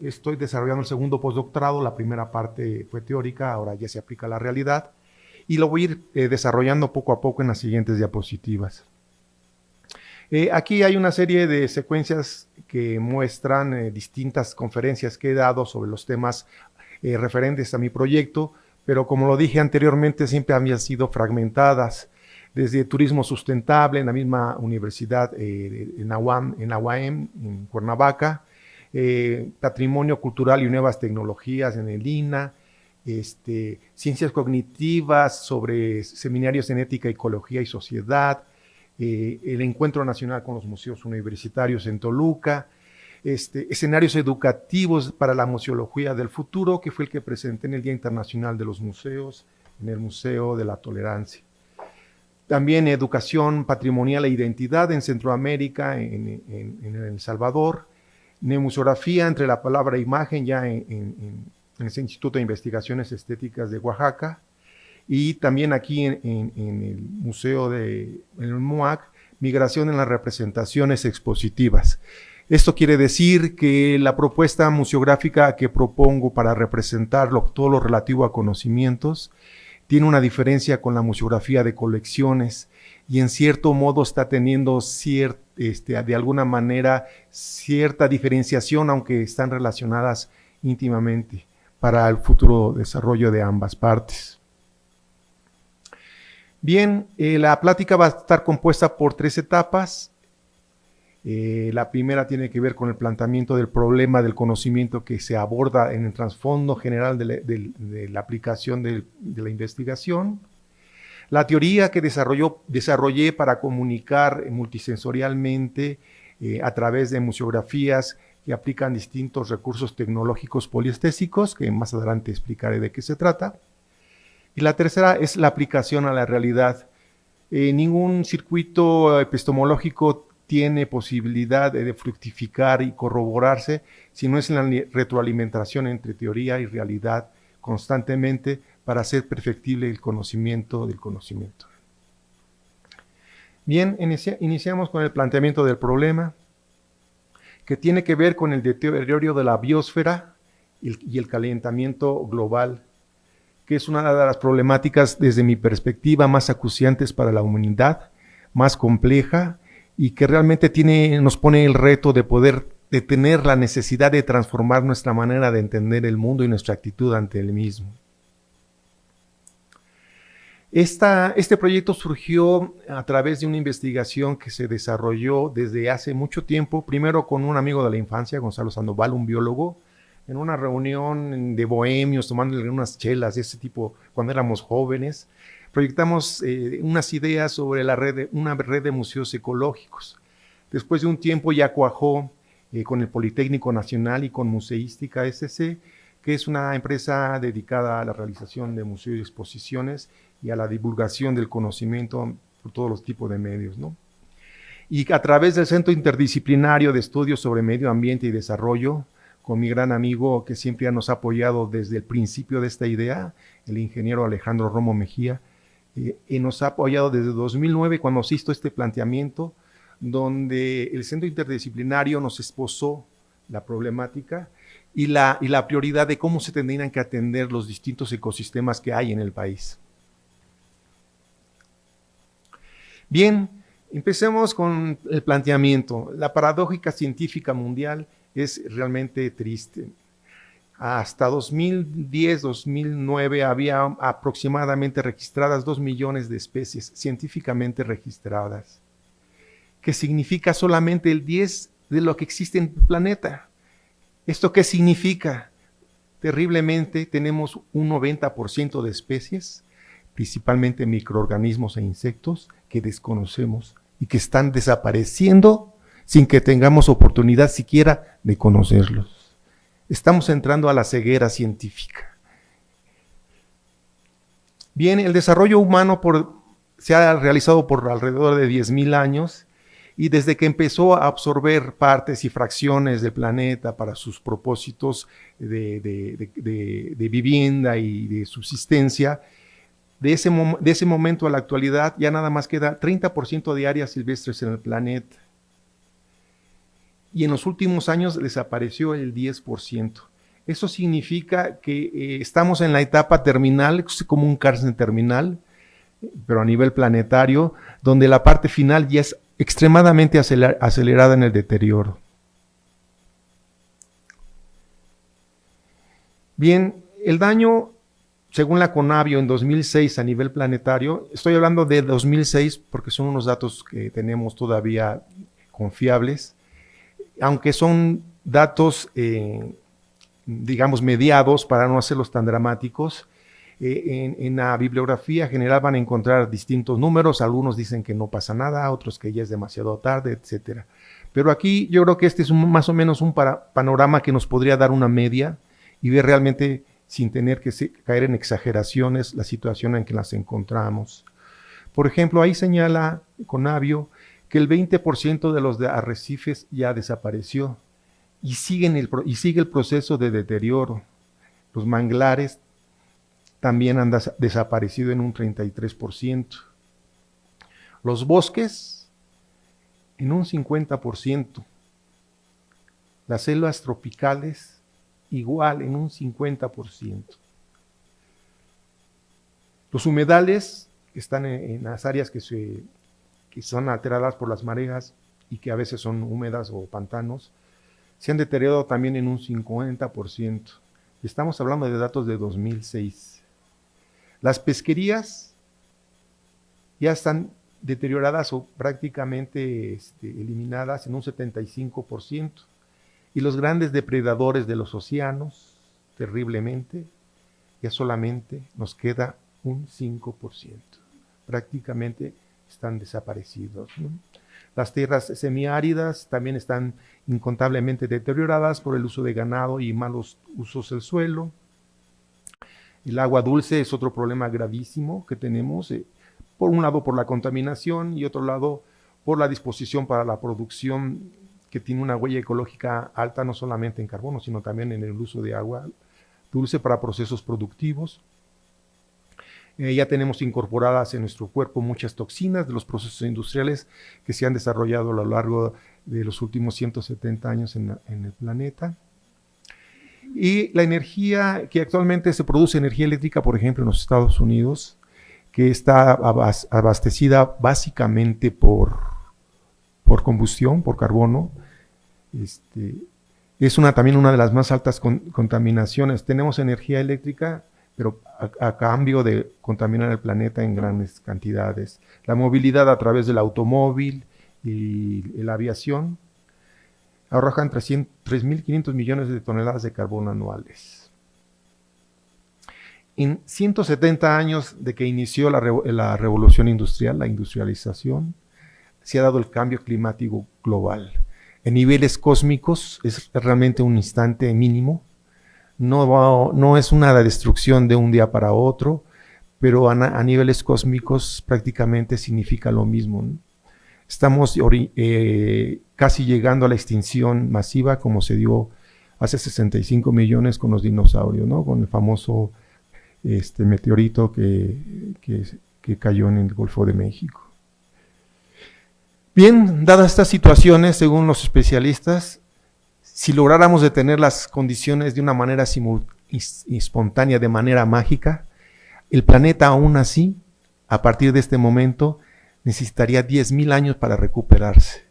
Estoy desarrollando el segundo postdoctorado, la primera parte fue teórica, ahora ya se aplica a la realidad, y lo voy a ir desarrollando poco a poco en las siguientes diapositivas. Aquí hay una serie de secuencias que muestran distintas conferencias que he dado sobre los temas referentes a mi proyecto, pero como lo dije anteriormente, siempre habían sido fragmentadas, desde turismo sustentable en la misma universidad en la UAM, en Cuernavaca, patrimonio cultural y nuevas tecnologías en el INA, ciencias cognitivas sobre seminarios en ética, ecología y sociedad, el Encuentro Nacional con los Museos Universitarios en Toluca, escenarios educativos para la museología del futuro, que fue el que presenté en el Día Internacional de los Museos, en el Museo de la Tolerancia. También educación patrimonial e identidad en Centroamérica, en El Salvador, museografía entre la palabra e imagen ya en ese Instituto de Investigaciones Estéticas de Oaxaca, y también aquí en el Museo en el MUAC, migración en las representaciones expositivas. Esto quiere decir que la propuesta museográfica que propongo para representar todo lo relativo a conocimientos tiene una diferencia con la museografía de colecciones y en cierto modo está teniendo de alguna manera cierta diferenciación, aunque están relacionadas íntimamente para el futuro desarrollo de ambas partes. Bien, la plática va a estar compuesta por 3 etapas. La primera tiene que ver con el planteamiento del problema del conocimiento que se aborda en el trasfondo general de la aplicación de la investigación. La teoría que desarrollé para comunicar multisensorialmente a través de museografías que aplican distintos recursos tecnológicos poliestésicos, que más adelante explicaré de qué se trata. Y la tercera es la aplicación a la realidad. Ningún circuito epistemológico tiene posibilidad de fructificar y corroborarse si no es en la retroalimentación entre teoría y realidad constantemente para hacer perfectible el conocimiento del conocimiento. Bien, iniciamos con el planteamiento del problema, que tiene que ver con el deterioro de la biosfera y el calentamiento global, que es una de las problemáticas desde mi perspectiva más acuciantes para la humanidad, más compleja, y que realmente nos pone el reto de tener la necesidad de transformar nuestra manera de entender el mundo y nuestra actitud ante el mismo. Este proyecto surgió a través de una investigación que se desarrolló desde hace mucho tiempo, primero con un amigo de la infancia, Gonzalo Sandoval, un biólogo, en una reunión de bohemios, tomándole unas chelas de ese tipo cuando éramos jóvenes. Proyectamos unas ideas sobre una red de museos ecológicos. Después de un tiempo ya cuajó con el Politécnico Nacional y con Museística SC, que es una empresa dedicada a la realización de museos y exposiciones y a la divulgación del conocimiento por todos los tipos de medios, ¿no? Y a través del Centro Interdisciplinario de Estudios sobre Medio Ambiente y Desarrollo, con mi gran amigo que siempre nos ha apoyado desde el principio de esta idea, el ingeniero Alejandro Romo Mejía, y nos ha apoyado desde 2009 cuando se hizo este planteamiento, donde el Centro Interdisciplinario nos esbozó la problemática y la prioridad de cómo se tendrían que atender los distintos ecosistemas que hay en el país. Bien, empecemos con el planteamiento. La paradójica científica mundial es realmente triste. Hasta 2010, 2009 había aproximadamente registradas 2 millones de especies científicamente registradas, que significa solamente el 10 de lo que existe en el planeta. ¿Esto qué significa? Terriblemente tenemos un 90% de especies, principalmente microorganismos e insectos, que desconocemos y que están desapareciendo sin que tengamos oportunidad siquiera de conocerlos. Estamos entrando a la ceguera científica. Bien, el desarrollo humano se ha realizado por alrededor de 10,000 años y desde que empezó a absorber partes y fracciones del planeta para sus propósitos de vivienda y de subsistencia, de ese momento a la actualidad ya nada más queda 30% de áreas silvestres en el planeta. y en los últimos años desapareció el 10%. Eso significa que estamos en la etapa terminal, como un cáncer terminal, pero a nivel planetario, donde la parte final ya es extremadamente acelerada en el deterioro. Bien, el daño, según la Conavio, en 2006 a nivel planetario, estoy hablando de 2006 porque son unos datos que tenemos todavía confiables, aunque son datos, digamos, mediados para no hacerlos tan dramáticos. En la bibliografía general van a encontrar distintos números, algunos dicen que no pasa nada, otros que ya es demasiado tarde, etcétera. Pero aquí yo creo que este es más o menos un panorama que nos podría dar una media y ver realmente, sin tener que caer en exageraciones, la situación en que las encontramos. Por ejemplo, ahí señala Conavio que el 20% de los arrecifes ya desapareció y sigue el proceso de deterioro. Los manglares también han desaparecido en un 33%. Los bosques en un 50%. Las selvas tropicales igual en un 50%. Los humedales están en las áreas que son alteradas por las mareas y que a veces son húmedas o pantanos, se han deteriorado también en un 50%. Estamos hablando de datos de 2006. Las pesquerías ya están deterioradas o prácticamente eliminadas en un 75%. Y los grandes depredadores de los océanos, terriblemente, ya solamente nos queda un 5%. Prácticamente están desaparecidos, ¿no? Las tierras semiáridas también están incontablemente deterioradas por el uso de ganado y malos usos del suelo. El agua dulce es otro problema gravísimo que tenemos, por un lado por la contaminación y otro lado por la disposición para la producción, que tiene una huella ecológica alta no solamente en carbono, sino también en el uso de agua dulce para procesos productivos. Ya tenemos incorporadas en nuestro cuerpo muchas toxinas de los procesos industriales que se han desarrollado a lo largo de los últimos 170 años en el planeta. Y la energía que actualmente se produce, energía eléctrica, por ejemplo, en los Estados Unidos, que está abastecida básicamente por combustión, por carbono, es también una de las más altas contaminaciones. Tenemos energía eléctrica, pero a cambio de contaminar el planeta en grandes cantidades. La movilidad a través del automóvil y la aviación arrojan 3.500 millones de toneladas de carbono anuales. En 170 años de que inició la revolución industrial, la industrialización, se ha dado el cambio climático global. En niveles cósmicos es realmente un instante mínimo. No es una destrucción de un día para otro, pero a niveles cósmicos prácticamente significa lo mismo, ¿no? Estamos casi llegando a la extinción masiva, como se dio hace 65 millones con los dinosaurios, ¿no? Con el famoso meteorito que cayó en el Golfo de México. Bien, dadas estas situaciones, según los especialistas, si lográramos detener las condiciones de una manera espontánea, de manera mágica, el planeta aún así, a partir de este momento, necesitaría 10.000 años para recuperarse.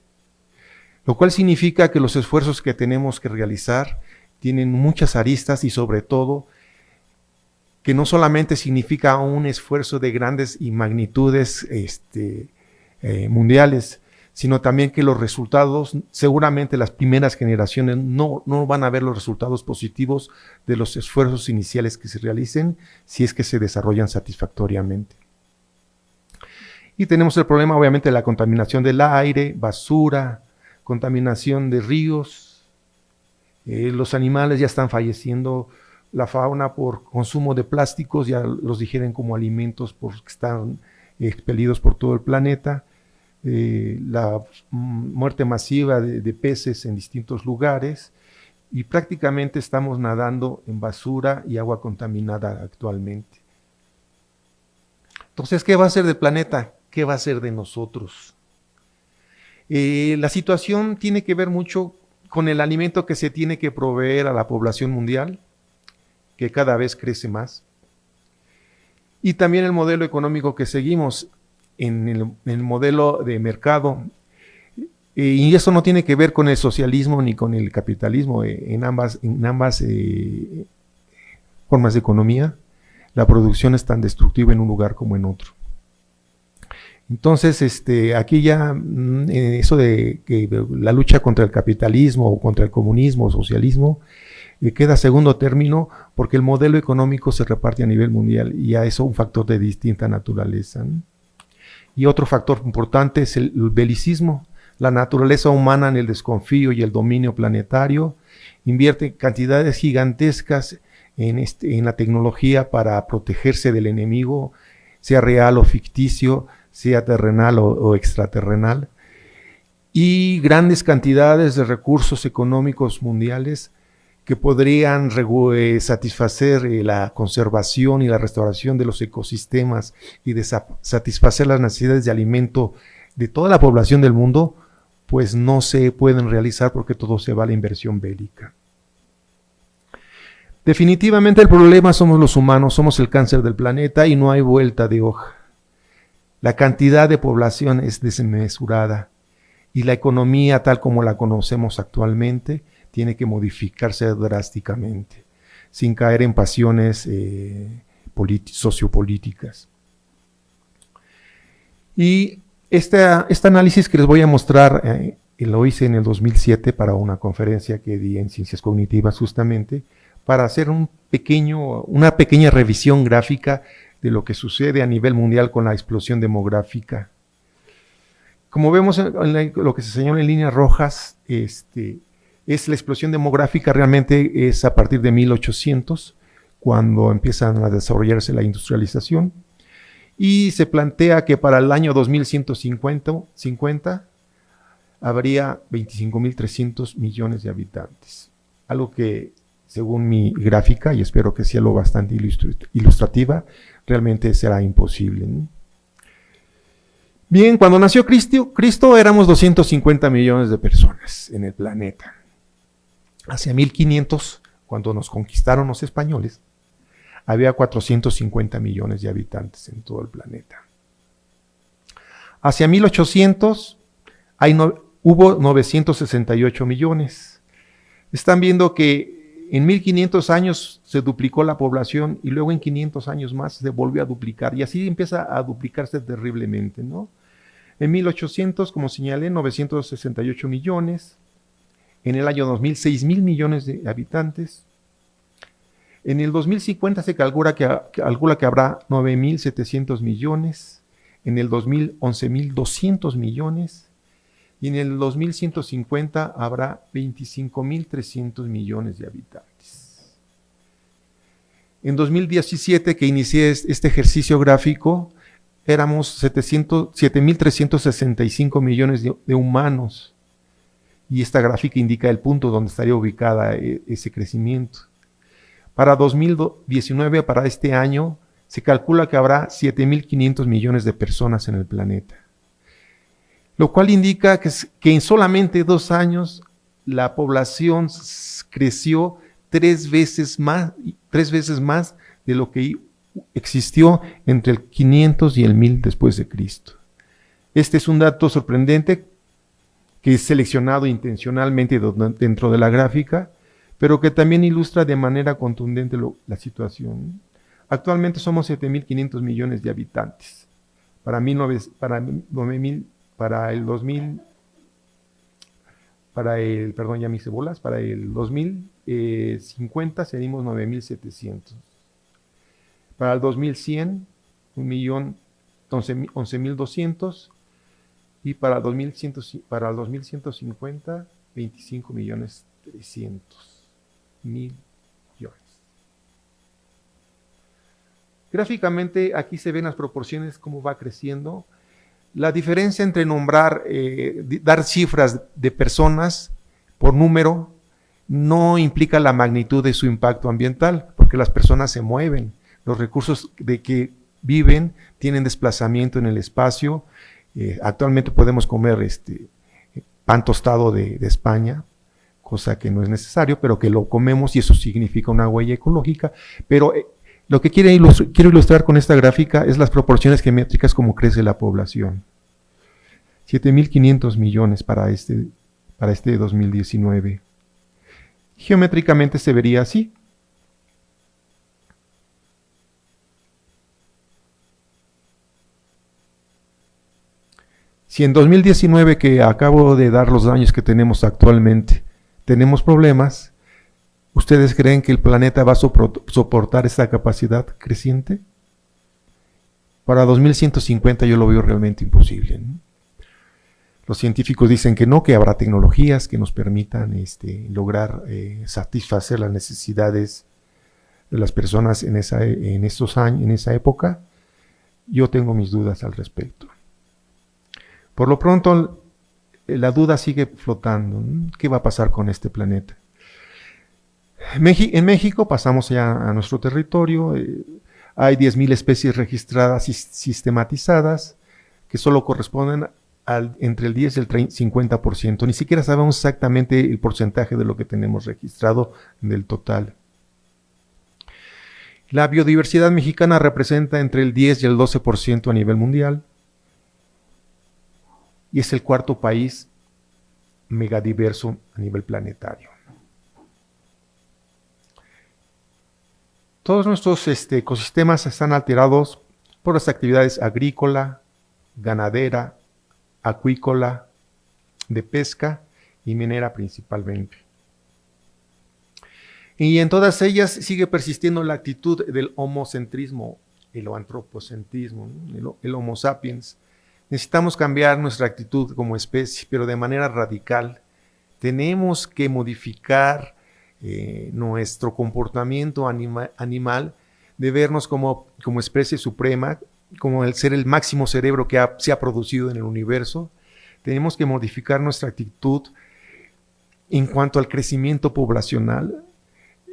Lo cual significa que los esfuerzos que tenemos que realizar tienen muchas aristas y sobre todo que no solamente significa un esfuerzo de grandes y magnitudes mundiales, sino también que los resultados, seguramente las primeras generaciones no van a ver los resultados positivos de los esfuerzos iniciales que se realicen si es que se desarrollan satisfactoriamente. Y tenemos el problema, obviamente, de la contaminación del aire, basura, contaminación de ríos. Los animales ya están falleciendo, la fauna por consumo de plásticos ya los digieren como alimentos porque están expelidos por todo el planeta. La muerte masiva de peces en distintos lugares y prácticamente estamos nadando en basura y agua contaminada actualmente. Entonces, ¿qué va a ser del planeta? ¿Qué va a ser de nosotros? La situación tiene que ver mucho con el alimento que se tiene que proveer a la población mundial, que cada vez crece más, y también el modelo económico que seguimos en el modelo de mercado. Y eso no tiene que ver con el socialismo ni con el capitalismo. En ambas formas de economía, la producción es tan destructiva en un lugar como en otro. Entonces, aquí ya eso de que la lucha contra el capitalismo o contra el comunismo o socialismo queda segundo término, porque el modelo económico se reparte a nivel mundial y ya es un factor de distinta naturaleza, ¿no? Y otro factor importante es el belicismo. La naturaleza humana, en el desconfío y el dominio planetario, invierte cantidades gigantescas en la tecnología para protegerse del enemigo, sea real o ficticio, sea terrenal o extraterrenal, y grandes cantidades de recursos económicos mundiales que podrían satisfacer la conservación y la restauración de los ecosistemas y de satisfacer las necesidades de alimento de toda la población del mundo, pues no se pueden realizar porque todo se va a la inversión bélica. Definitivamente el problema somos los humanos, somos el cáncer del planeta y no hay vuelta de hoja. La cantidad de población es desmesurada y la economía tal como la conocemos actualmente tiene que modificarse drásticamente, sin caer en pasiones sociopolíticas. Y este análisis que les voy a mostrar, lo hice en el 2007 para una conferencia que di en Ciencias Cognitivas justamente, para hacer una pequeña revisión gráfica de lo que sucede a nivel mundial con la explosión demográfica. Como vemos en lo que se señala en líneas rojas, es la explosión demográfica, realmente es a partir de 1800, cuando empiezan a desarrollarse la industrialización, y se plantea que para el año 2150 habría 25.300 millones de habitantes, algo que según mi gráfica, y espero que sea lo bastante ilustrativa, realmente será imposible, ¿no? Bien, cuando nació Cristo éramos 250 millones de personas en el planeta. Hacia 1500, cuando nos conquistaron los españoles, había 450 millones de habitantes en todo el planeta. Hacia 1800 hubo 968 millones. Están viendo que en 1500 años se duplicó la población y luego en 500 años más se volvió a duplicar y así empieza a duplicarse terriblemente, ¿no? En 1800, como señalé, 968 millones. En el año 2000, 6.000 millones de habitantes. En el 2050 se calcula que habrá 9.700 millones. En el 2000, 11.200 millones. Y en el 2150 habrá 25.300 millones de habitantes. En 2017, que inicié este ejercicio gráfico, éramos 7.365 millones de humanos. Y esta gráfica indica el punto donde estaría ubicada ese crecimiento. Para 2019, para este año, se calcula que habrá 7.500 millones de personas en el planeta. Lo cual indica que en solamente 2 años la población creció 3 veces más de lo que existió entre el 500 y el 1000 después de Cristo. Este es un dato sorprendente que es seleccionado intencionalmente dentro de la gráfica, pero que también ilustra de manera contundente la situación. Actualmente somos 7.500 millones de habitantes. Para el 2050 seríamos 9.700. Para el 2100, 11.200. Y para el 2150, 25.300.000 millones. Gráficamente aquí se ven las proporciones, cómo va creciendo. La diferencia entre dar cifras de personas por número no implica la magnitud de su impacto ambiental, porque las personas se mueven, los recursos de que viven tienen desplazamiento en el espacio. Actualmente podemos comer pan tostado de España cosa que no es necesario, pero que lo comemos y eso significa una huella ecológica. Pero lo que quiero ilustrar con esta gráfica es las proporciones geométricas como crece la población. 7.500 millones para este 2019. Geométricamente se vería así. Si en 2019, que acabo de dar los daños que tenemos actualmente, tenemos problemas, ¿ustedes creen que el planeta va a soportar esta capacidad creciente? Para 2150 yo lo veo realmente imposible, ¿no? Los científicos dicen que no, que habrá tecnologías que nos permitan lograr satisfacer las necesidades de las personas en esa época. Yo tengo mis dudas al respecto. Por lo pronto, la duda sigue flotando, ¿no? ¿Qué va a pasar con este planeta? En México pasamos ya a nuestro territorio. Hay 10.000 especies registradas y sistematizadas que solo corresponden entre el 10 y el 50%. Ni siquiera sabemos exactamente el porcentaje de lo que tenemos registrado del total. La biodiversidad mexicana representa entre el 10 y el 12% a nivel mundial y es el cuarto país megadiverso a nivel planetario. Todos nuestros ecosistemas están alterados por las actividades agrícola, ganadera, acuícola, de pesca y minera principalmente. Y en todas ellas sigue persistiendo la actitud del homocentrismo, el antropocentrismo, ¿no? el Homo sapiens. Necesitamos cambiar nuestra actitud como especie, pero de manera radical. Tenemos que modificar nuestro comportamiento animal, de vernos como especie suprema, como el máximo cerebro que se ha producido en el universo. Tenemos que modificar nuestra actitud en cuanto al crecimiento poblacional.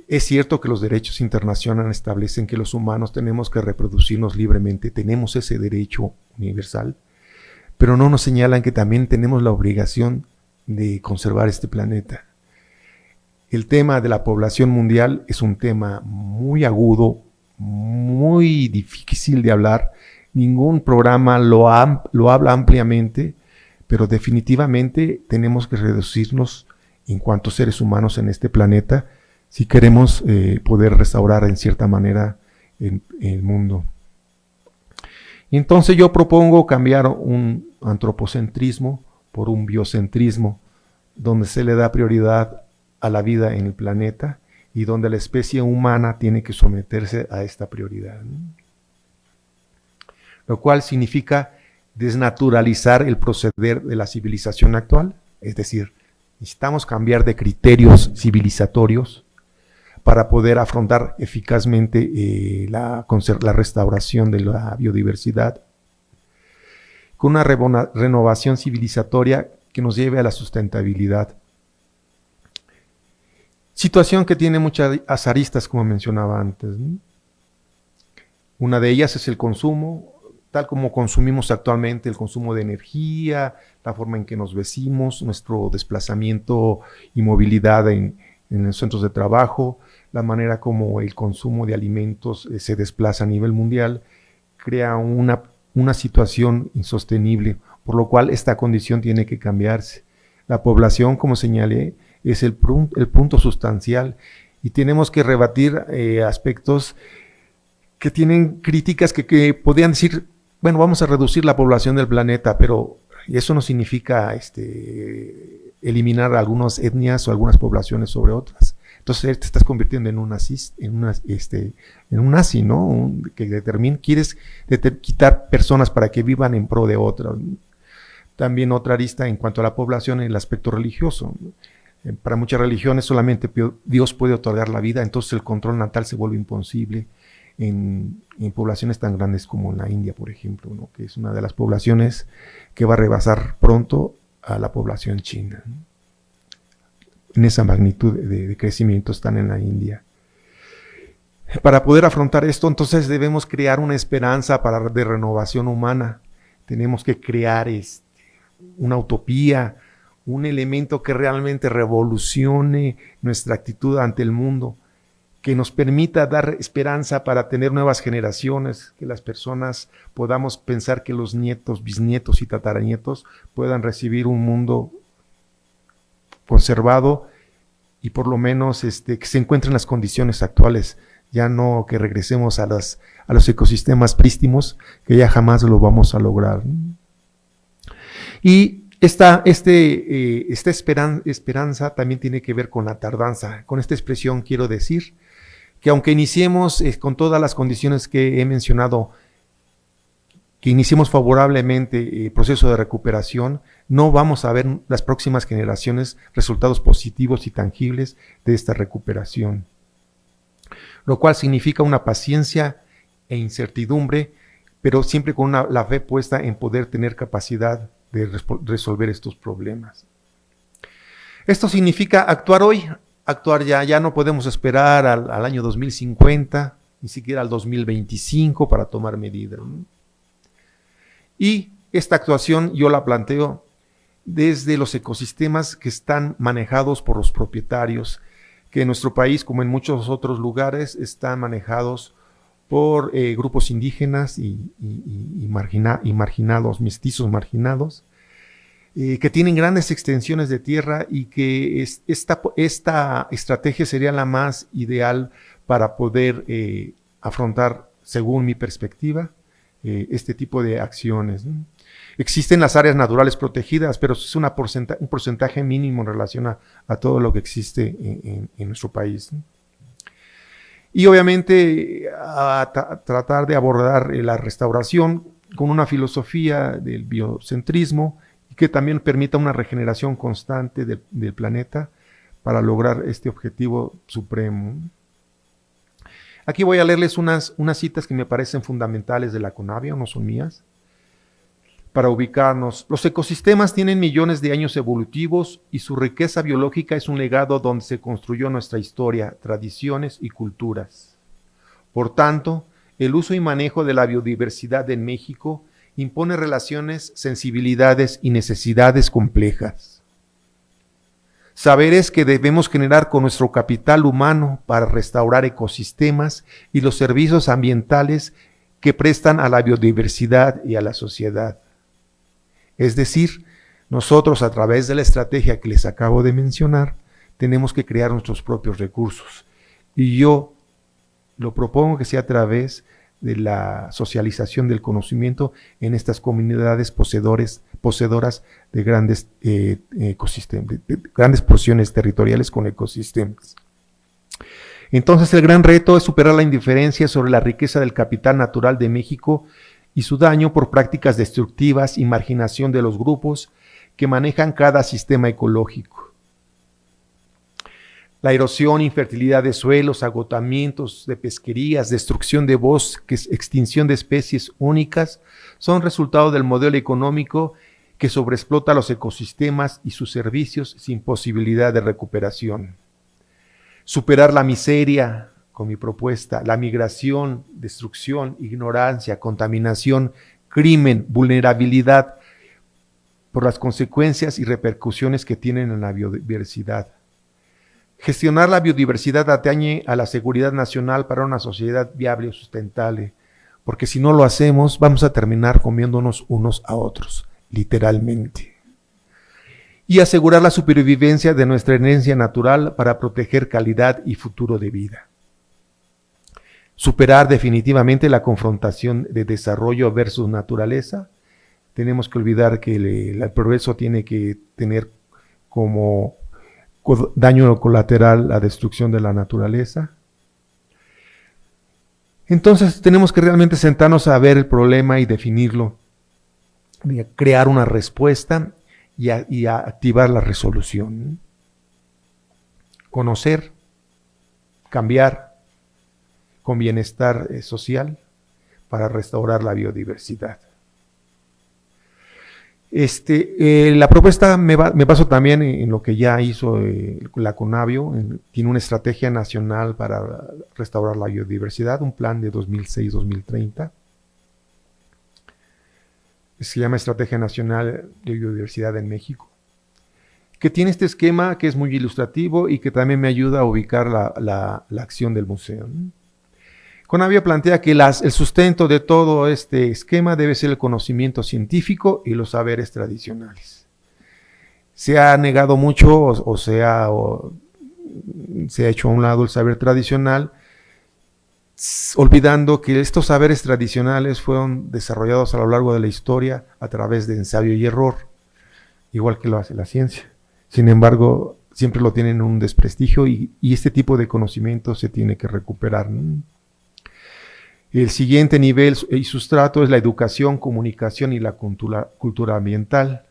Es cierto que los derechos internacionales establecen que los humanos tenemos que reproducirnos libremente, tenemos ese derecho universal, pero no nos señalan que también tenemos la obligación de conservar este planeta. El tema de la población mundial es un tema muy agudo, muy difícil de hablar. Ningún programa lo habla ampliamente, pero definitivamente tenemos que reducirnos en cuanto seres humanos en este planeta si queremos poder restaurar en cierta manera el mundo. Y entonces yo propongo cambiar un antropocentrismo por un biocentrismo, donde se le da prioridad a la vida en el planeta y donde la especie humana tiene que someterse a esta prioridad, ¿no? Lo cual significa desnaturalizar el proceder de la civilización actual, es decir, necesitamos cambiar de criterios civilizatorios para poder afrontar eficazmente la restauración de la biodiversidad, con una renovación civilizatoria que nos lleve a la sustentabilidad. Situación que tiene muchas aristas, como mencionaba antes, ¿no? Una de ellas es el consumo, tal como consumimos actualmente, el consumo de energía, la forma en que nos vestimos, nuestro desplazamiento y movilidad en los centros de trabajo, la manera como el consumo de alimentos se desplaza a nivel mundial, crea una situación insostenible, por lo cual esta condición tiene que cambiarse. La población, como señalé, es el punto sustancial y tenemos que rebatir aspectos que tienen críticas que podrían decir, bueno, vamos a reducir la población del planeta, pero eso no significa eliminar algunas etnias o algunas poblaciones sobre otras. Entonces te estás convirtiendo en un nazi, ¿no? Quieres quitar personas para que vivan en pro de otras. También otra arista en cuanto a la población, el aspecto religioso. Para muchas religiones solamente Dios puede otorgar la vida, entonces el control natal se vuelve imposible en poblaciones tan grandes como la India, por ejemplo, ¿no? Que es una de las poblaciones que va a rebasar pronto a la población china, ¿no? En esa magnitud de crecimiento están en la India. Para poder afrontar esto, entonces debemos crear una esperanza de renovación humana. Tenemos que crear una utopía, un elemento que realmente revolucione nuestra actitud ante el mundo, que nos permita dar esperanza para tener nuevas generaciones, que las personas podamos pensar que los nietos, bisnietos y tataranietos puedan recibir un mundo conservado y por lo menos que se encuentren las condiciones actuales, ya no que regresemos a los ecosistemas prístimos, que ya jamás lo vamos a lograr. Y esta esperanza también tiene que ver con la tardanza. Con esta expresión quiero decir que aunque iniciemos con todas las condiciones que he mencionado, que iniciemos favorablemente el proceso de recuperación, no vamos a ver las próximas generaciones resultados positivos y tangibles de esta recuperación. Lo cual significa una paciencia e incertidumbre, pero siempre con la fe puesta en poder tener capacidad de resolver estos problemas. Esto significa actuar hoy, actuar ya no podemos esperar al año 2050, ni siquiera al 2025 para tomar medidas, ¿no? Y esta actuación yo la planteo desde los ecosistemas que están manejados por los propietarios, que en nuestro país, como en muchos otros lugares, están manejados por grupos indígenas y marginados, mestizos marginados, que tienen grandes extensiones de tierra y que esta estrategia sería la más ideal para poder afrontar, según mi perspectiva, este tipo de acciones, ¿no? Existen las áreas naturales protegidas, pero es un porcentaje mínimo en relación a todo lo que existe en nuestro país, ¿no? Y obviamente tratar de abordar la restauración con una filosofía del biocentrismo y que también permita una regeneración constante del planeta para lograr este objetivo supremo. Aquí voy a leerles unas citas que me parecen fundamentales de la Conavio, no son mías, para ubicarnos. Los ecosistemas tienen millones de años evolutivos y su riqueza biológica es un legado donde se construyó nuestra historia, tradiciones y culturas. Por tanto, el uso y manejo de la biodiversidad en México impone relaciones, sensibilidades y necesidades complejas. Saberes que debemos generar con nuestro capital humano para restaurar ecosistemas y los servicios ambientales que prestan a la biodiversidad y a la sociedad. Es decir, nosotros a través de la estrategia que les acabo de mencionar, tenemos que crear nuestros propios recursos. Y yo lo propongo que sea a través de la socialización del conocimiento en estas comunidades poseedoras de grandes ecosistemas, de grandes porciones territoriales con ecosistemas. Entonces el gran reto es superar la indiferencia sobre la riqueza del capital natural de México y su daño por prácticas destructivas y marginación de los grupos que manejan cada sistema ecológico. La erosión, infertilidad de suelos, agotamientos de pesquerías, destrucción de bosques, extinción de especies únicas son resultado del modelo económico que sobreexplota los ecosistemas y sus servicios sin posibilidad de recuperación. Superar la miseria, con mi propuesta, la migración, destrucción, ignorancia, contaminación, crimen, vulnerabilidad por las consecuencias y repercusiones que tienen en la biodiversidad. Gestionar la biodiversidad atañe a la seguridad nacional para una sociedad viable y sustentable, porque si no lo hacemos, vamos a terminar comiéndonos unos a otros, literalmente. Y asegurar la supervivencia de nuestra herencia natural para proteger calidad y futuro de vida. Superar definitivamente la confrontación de desarrollo versus naturaleza. Tenemos que olvidar que el progreso tiene que tener como daño colateral la destrucción de la naturaleza. Entonces tenemos que realmente sentarnos a ver el problema y definirlo, crear una respuesta y a activar la resolución. Conocer, cambiar con bienestar social para restaurar la biodiversidad. La propuesta me baso también en lo que ya hizo la Conavio, tiene una estrategia nacional para restaurar la biodiversidad, un plan de 2006-2030. Se llama Estrategia Nacional de Biodiversidad en México. que tiene este esquema que es muy ilustrativo y que también me ayuda a ubicar la acción del museo, ¿no? Conavio plantea que el sustento de todo este esquema debe ser el conocimiento científico y los saberes tradicionales. Se ha negado mucho se ha hecho a un lado el saber tradicional, olvidando que estos saberes tradicionales fueron desarrollados a lo largo de la historia a través de ensayo y error, igual que lo hace la ciencia. Sin embargo, siempre lo tienen un desprestigio y este tipo de conocimiento se tiene que recuperar, ¿no? El siguiente nivel y sustrato es la educación, comunicación y la cultura ambiental.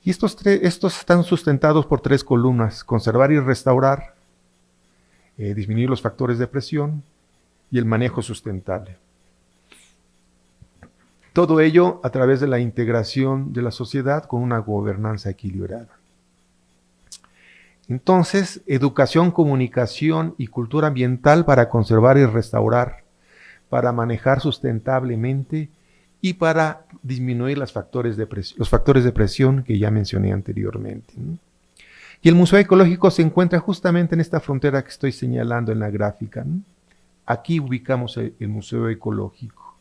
Y estos están sustentados por 3 columnas: conservar y restaurar, disminuir los factores de presión y el manejo sustentable. Todo ello a través de la integración de la sociedad con una gobernanza equilibrada. Entonces, educación, comunicación y cultura ambiental para conservar y restaurar, para manejar sustentablemente y para disminuir los factores de presión que ya mencioné anteriormente, ¿no? Y el Museo Ecológico se encuentra justamente en esta frontera que estoy señalando en la gráfica, ¿no? Aquí ubicamos el Museo Ecológico,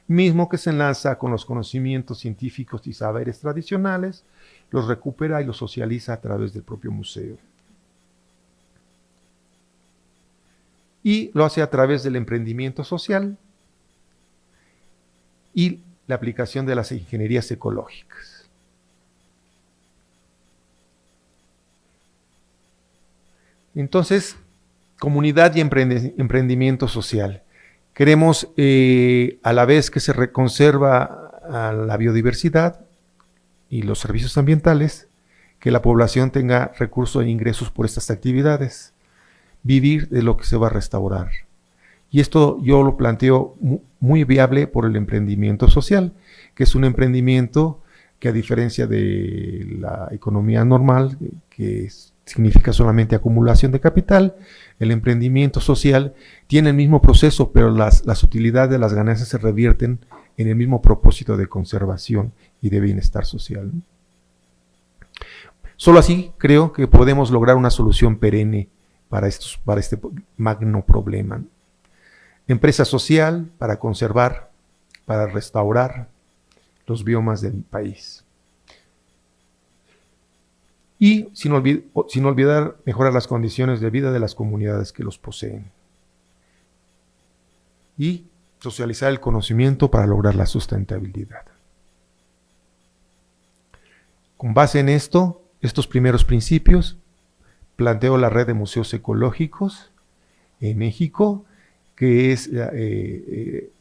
mismo que se enlaza con los conocimientos científicos y saberes tradicionales, los recupera y los socializa a través del propio museo. Y lo hace a través del emprendimiento social y la aplicación de las ingenierías ecológicas. Entonces, comunidad y emprendimiento social. Queremos, a la vez que se conserva la biodiversidad y los servicios ambientales, que la población tenga recursos e ingresos por estas actividades, vivir de lo que se va a restaurar. Y esto yo lo planteo muy viable por el emprendimiento social, que es un emprendimiento que, a diferencia de la economía normal, que significa solamente acumulación de capital, el emprendimiento social tiene el mismo proceso, pero las utilidades de las ganancias se revierten en el mismo propósito de conservación y de bienestar social, ¿no? Solo así creo que podemos lograr una solución perenne para este magno problema, ¿no? Empresa social para conservar, para restaurar los biomas del país. Y sin olvidar mejorar las condiciones de vida de las comunidades que los poseen. Y socializar el conocimiento para lograr la sustentabilidad. Con base en estos primeros principios, planteo la red de museos ecológicos en México, que es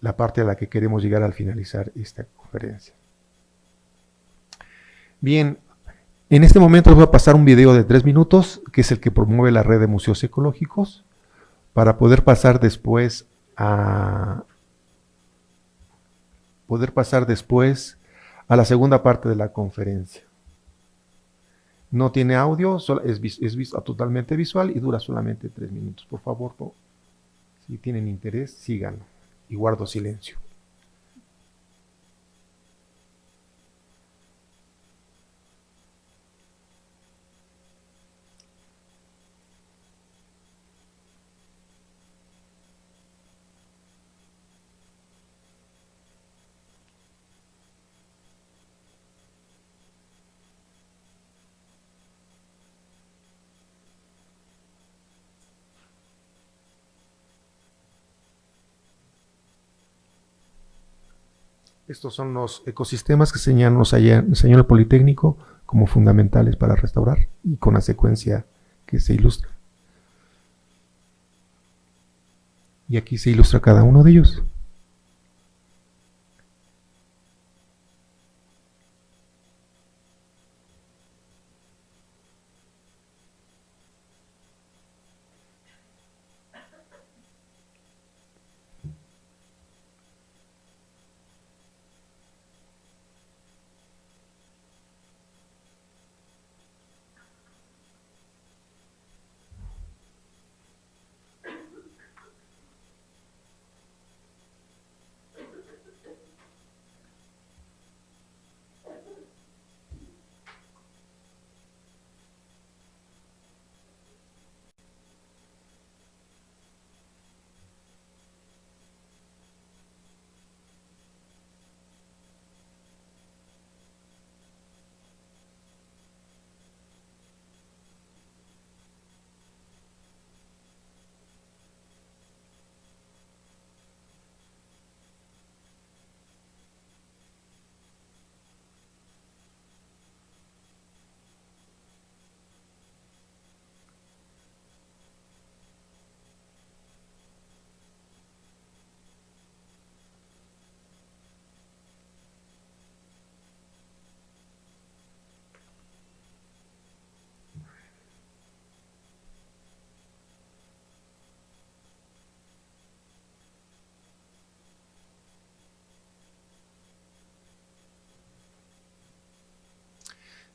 la parte a la que queremos llegar al finalizar esta conferencia. Bien, en este momento les voy a pasar un video de 3 minutos, que es el que promueve la red de museos ecológicos, para poder pasar después a la segunda parte de la conferencia. No tiene audio, es totalmente visual y dura solamente 3 minutos. Por favor, si tienen interés, síganlo. Y guardo silencio. Estos son los ecosistemas que enseñó el Politécnico como fundamentales para restaurar, y con la secuencia que se ilustra. Y aquí se ilustra cada uno de ellos.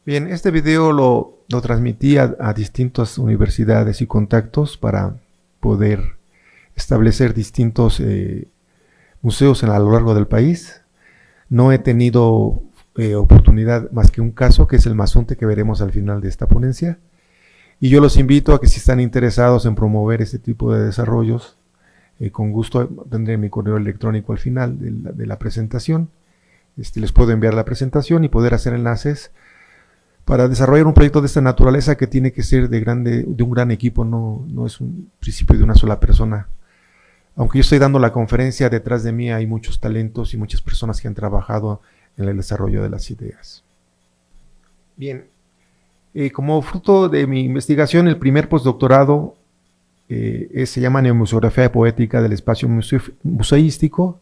Bien, este video lo transmití a distintas universidades y contactos para poder establecer distintos museos a lo largo del país. No he tenido oportunidad más que un caso, que es el Mazunte, que veremos al final de esta ponencia. Y yo los invito a que si están interesados en promover este tipo de desarrollos, con gusto tendré mi correo electrónico al final de la presentación. Les puedo enviar la presentación y poder hacer enlaces para desarrollar un proyecto de esta naturaleza, que tiene que ser de un gran equipo, no es un principio de una sola persona. Aunque yo estoy dando la conferencia, detrás de mí hay muchos talentos y muchas personas que han trabajado en el desarrollo de las ideas. Bien, como fruto de mi investigación, el primer postdoctorado se llama Neomuseografía Poética del Espacio Museístico.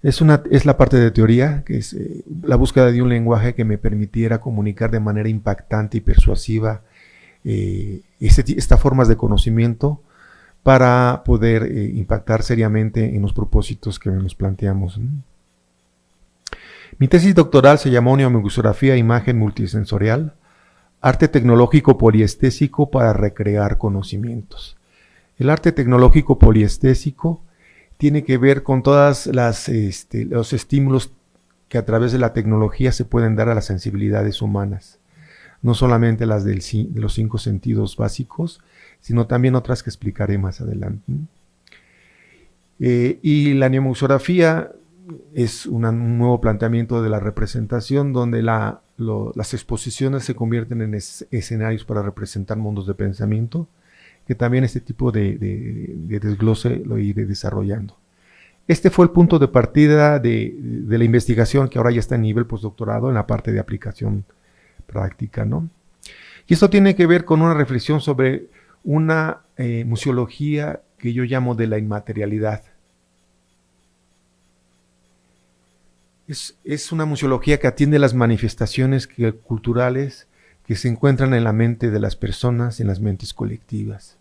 Es la parte de teoría, que es la búsqueda de un lenguaje que me permitiera comunicar de manera impactante y persuasiva estas formas de conocimiento, para poder impactar seriamente en los propósitos que nos planteamos. Mi tesis doctoral se llamó Neomuseografía, Imagen Multisensorial, Arte Tecnológico Poliestésico para recrear conocimientos. El arte tecnológico poliestésico tiene que ver con todos los estímulos que a través de la tecnología se pueden dar a las sensibilidades humanas. No solamente las de los 5 sentidos básicos, sino también otras que explicaré más adelante. Y la neomuseografía es un nuevo planteamiento de la representación, donde las exposiciones se convierten en escenarios para representar mundos de pensamiento, que también este tipo de desglose lo iré desarrollando. Este fue el punto de partida de la investigación, que ahora ya está en nivel postdoctorado en la parte de aplicación práctica, ¿no? Y esto tiene que ver con una reflexión sobre una museología que yo llamo de la inmaterialidad. Es una museología que atiende las manifestaciones culturales que se encuentran en la mente de las personas, en las mentes colectivas,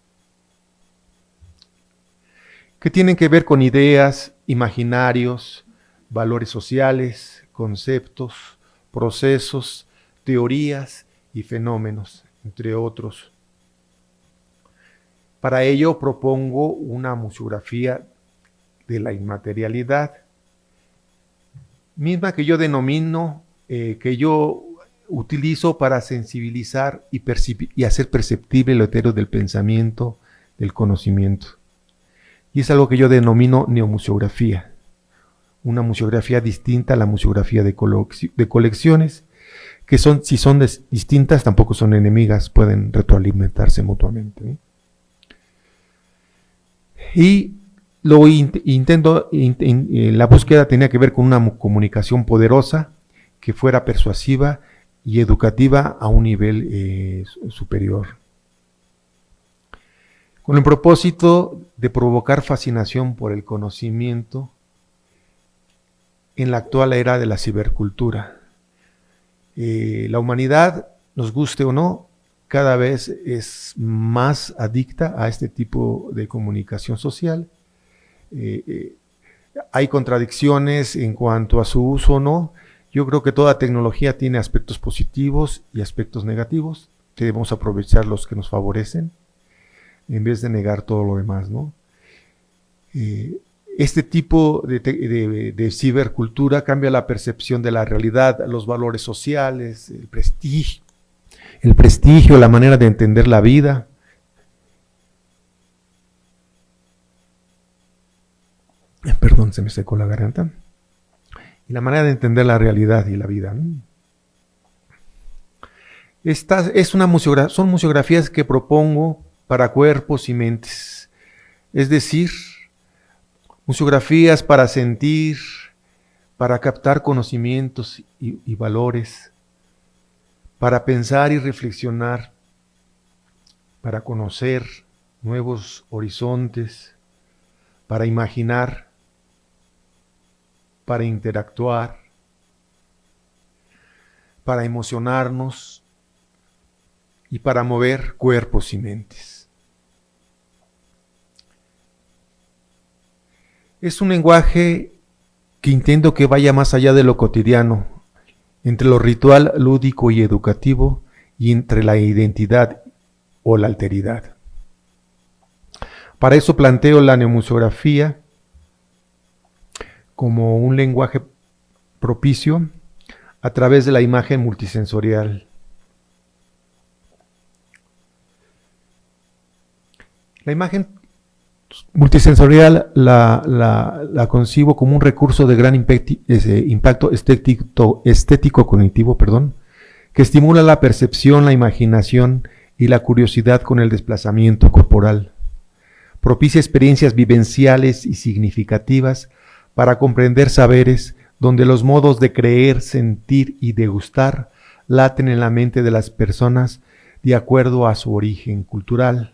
que tienen que ver con ideas, imaginarios, valores sociales, conceptos, procesos, teorías y fenómenos, entre otros. Para ello propongo una museografía de la inmaterialidad, misma que yo denomino, que yo utilizo para sensibilizar y hacer perceptible lo etéreo del pensamiento, del conocimiento. Y es algo que yo denomino neomuseografía, una museografía distinta a la museografía de colecciones, que si son distintas tampoco son enemigas, pueden retroalimentarse mutuamente, ¿eh? Y la búsqueda tenía que ver con una comunicación poderosa, que fuera persuasiva y educativa a un nivel superior, con el propósito de provocar fascinación por el conocimiento en la actual era de la cibercultura. La humanidad, nos guste o no, cada vez es más adicta a este tipo de comunicación social. Hay contradicciones en cuanto a su uso o no. Yo creo que toda tecnología tiene aspectos positivos y aspectos negativos. Debemos aprovechar los que nos favorecen en vez de negar todo lo demás, ¿no? Este tipo de cibercultura cambia la percepción de la realidad, los valores sociales, el prestigio, la manera de entender la vida. Perdón, se me secó la garganta. Y la manera de entender la realidad y la vida, ¿no? Son museografías que propongo para cuerpos y mentes. Es decir, museografías para sentir, para captar conocimientos y valores, para pensar y reflexionar, para conocer nuevos horizontes, para imaginar, para interactuar, para emocionarnos y para mover cuerpos y mentes. Es un lenguaje que intento que vaya más allá de lo cotidiano entre lo ritual, lúdico y educativo, y entre la identidad o la alteridad. Para eso planteo la neomuseografía como un lenguaje propicio a través de la imagen multisensorial. La imagen multisensorial la concibo como un recurso de gran impacto estético cognitivo, que estimula la percepción, la imaginación y la curiosidad con el desplazamiento corporal. Propicia experiencias vivenciales y significativas para comprender saberes donde los modos de creer, sentir y degustar laten en la mente de las personas de acuerdo a su origen cultural,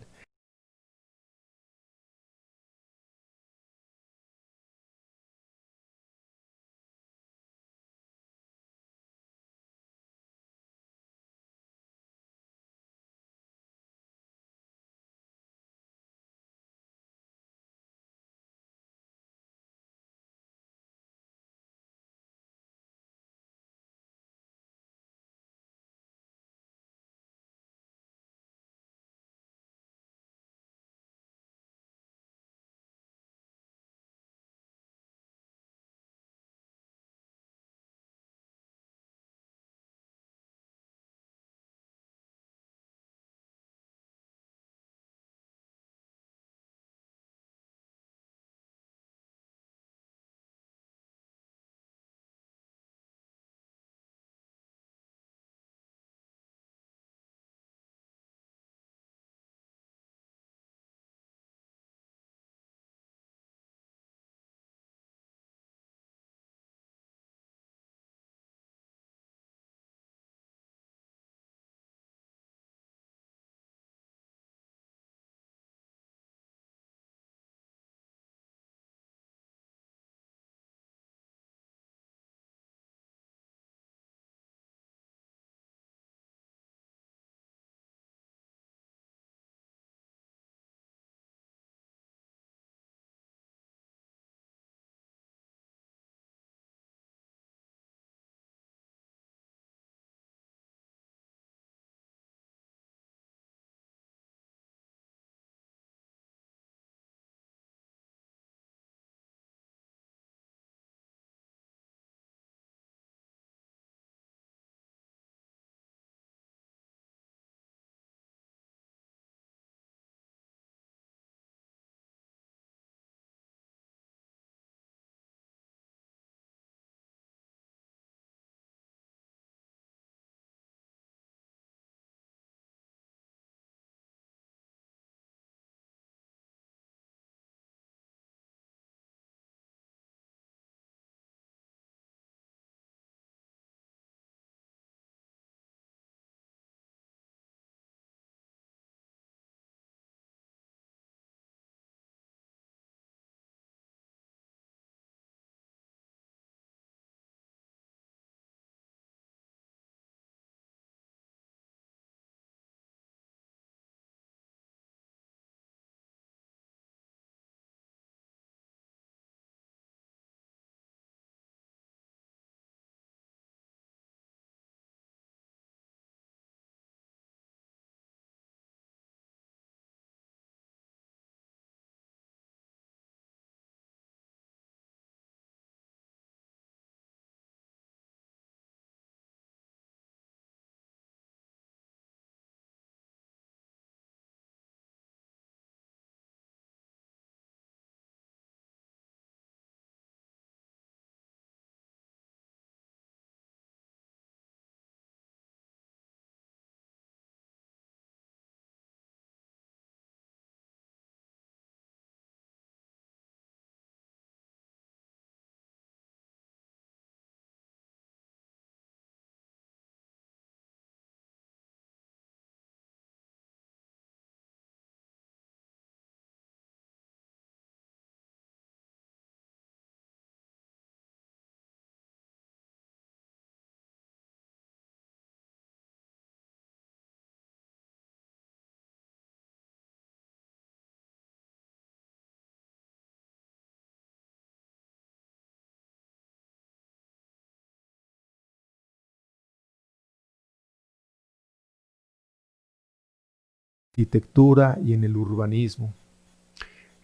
arquitectura y en el urbanismo,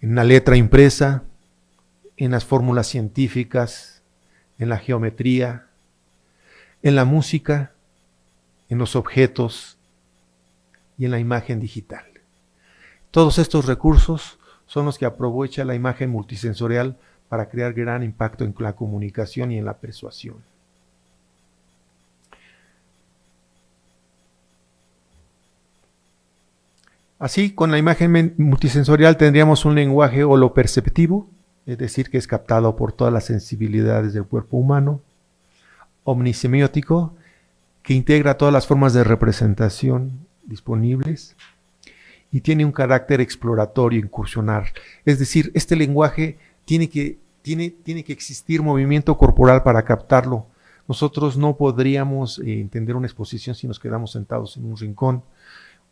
en la letra impresa, en las fórmulas científicas, en la geometría, en la música, en los objetos y en la imagen digital. Todos estos recursos son los que aprovecha la imagen multisensorial para crear gran impacto en la comunicación y en la persuasión. Así, con la imagen multisensorial tendríamos un lenguaje holoperceptivo, es decir, que es captado por todas las sensibilidades del cuerpo humano, omnisemiótico, que integra todas las formas de representación disponibles y tiene un carácter exploratorio, incursionar. Es decir, este lenguaje tiene que existir movimiento corporal para captarlo. Nosotros no podríamos entender una exposición si nos quedamos sentados en un rincón.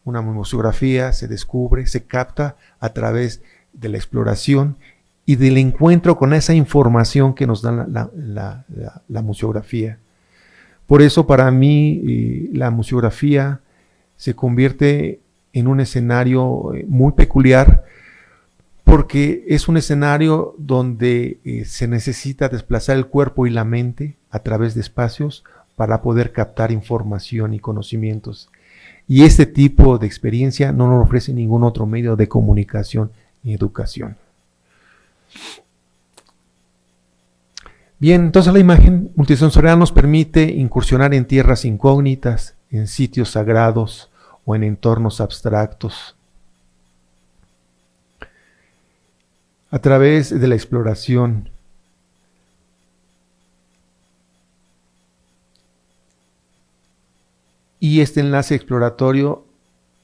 Una museografía se descubre, se capta a través de la exploración y del encuentro con esa información que nos da la museografía. Por eso para mí la museografía se convierte en un escenario muy peculiar, porque es un escenario donde se necesita desplazar el cuerpo y la mente a través de espacios para poder captar información y conocimientos. Y este tipo de experiencia no nos ofrece ningún otro medio de comunicación y educación. Bien, entonces la imagen multisensorial nos permite incursionar en tierras incógnitas, en sitios sagrados o en entornos abstractos. A través de la exploración. Y este enlace exploratorio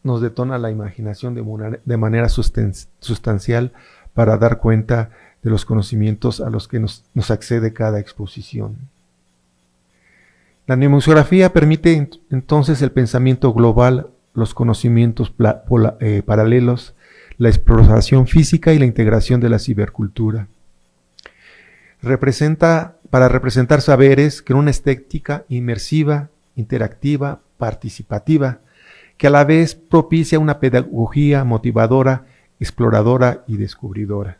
nos detona la imaginación de manera sustancial para dar cuenta de los conocimientos a los que nos accede cada exposición. La museografía permite entonces el pensamiento global, los conocimientos paralelos, la exploración física y la integración de la cibercultura. Para representar saberes con una estética inmersiva, interactiva, participativa, que a la vez propicia una pedagogía motivadora, exploradora y descubridora.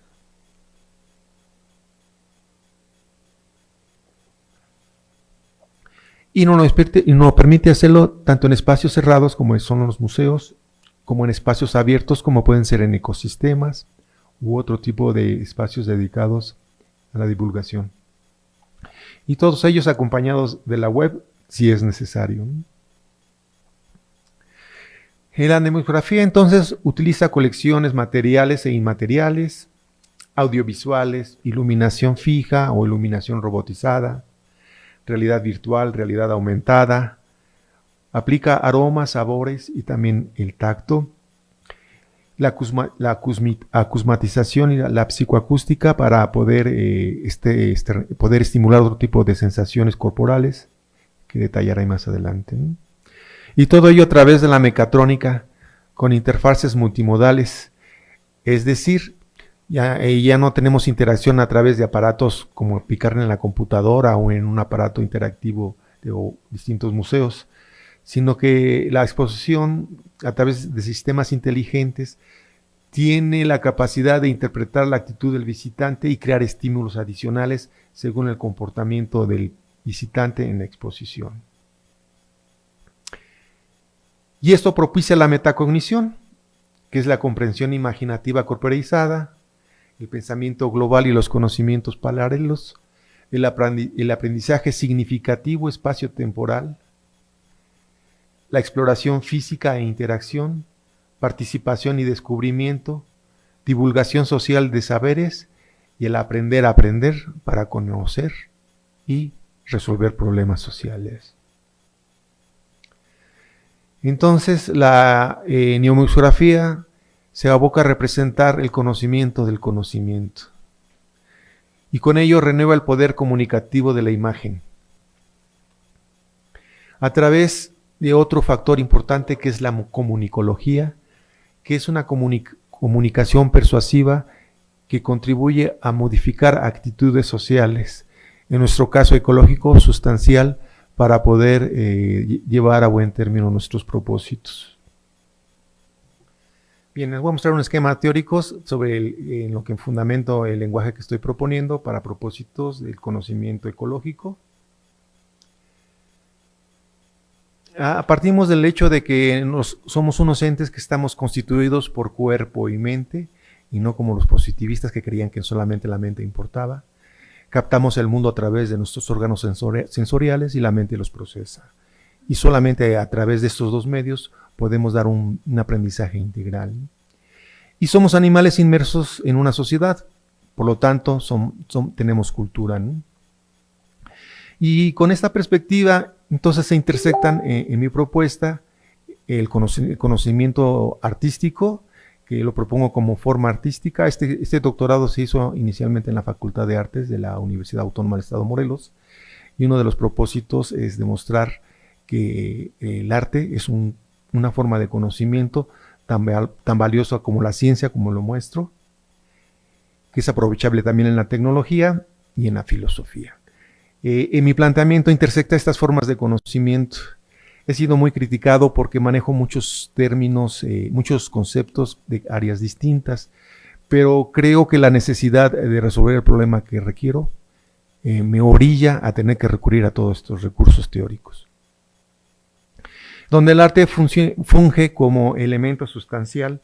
Y nos permite hacerlo tanto en espacios cerrados como son los museos, como en espacios abiertos como pueden ser en ecosistemas u otro tipo de espacios dedicados a la divulgación. Y todos ellos acompañados de la web si es necesario. La museografía entonces utiliza colecciones materiales e inmateriales, audiovisuales, iluminación fija o iluminación robotizada, realidad virtual, realidad aumentada, aplica aromas, sabores y también el tacto, la acusmatización y la psicoacústica para poder estimular otro tipo de sensaciones corporales que detallaré más adelante, ¿no? Y todo ello a través de la mecatrónica con interfaces multimodales, es decir, ya no tenemos interacción a través de aparatos como picar en la computadora o en un aparato interactivo de distintos museos, sino que la exposición a través de sistemas inteligentes tiene la capacidad de interpretar la actitud del visitante y crear estímulos adicionales según el comportamiento del visitante en la exposición. Y esto propicia la metacognición, que es la comprensión imaginativa corporeizada, el pensamiento global y los conocimientos paralelos, el aprendizaje significativo espacio-temporal, la exploración física e interacción, participación y descubrimiento, divulgación social de saberes y el aprender a aprender para conocer y resolver problemas sociales. Entonces, la neomuseografía se aboca a representar el conocimiento del conocimiento y con ello renueva el poder comunicativo de la imagen a través de otro factor importante que es la comunicología, que es una comunicación persuasiva que contribuye a modificar actitudes sociales, en nuestro caso ecológico, sustancial, para poder llevar a buen término nuestros propósitos. Bien, les voy a mostrar un esquema teórico sobre en lo que fundamento el lenguaje que estoy proponiendo para propósitos del conocimiento ecológico. Partimos del hecho de que somos unos entes que estamos constituidos por cuerpo y mente, y no como los positivistas que creían que solamente la mente importaba. Captamos el mundo a través de nuestros órganos sensoriales y la mente los procesa. Y solamente a través de estos dos medios podemos dar un aprendizaje integral. Y somos animales inmersos en una sociedad, por lo tanto tenemos cultura, ¿no? Y con esta perspectiva, entonces se intersectan en mi propuesta el conocimiento artístico, que lo propongo como forma artística. Este doctorado se hizo inicialmente en la Facultad de Artes de la Universidad Autónoma del Estado de Morelos, y uno de los propósitos es demostrar que el arte es una forma de conocimiento tan valiosa como la ciencia, como lo muestro, que es aprovechable también en la tecnología y en la filosofía. En mi planteamiento intersecta estas formas de conocimiento. He sido muy criticado porque manejo muchos términos, muchos conceptos de áreas distintas, pero creo que la necesidad de resolver el problema que requiero me orilla a tener que recurrir a todos estos recursos teóricos, donde el arte funge como elemento sustancial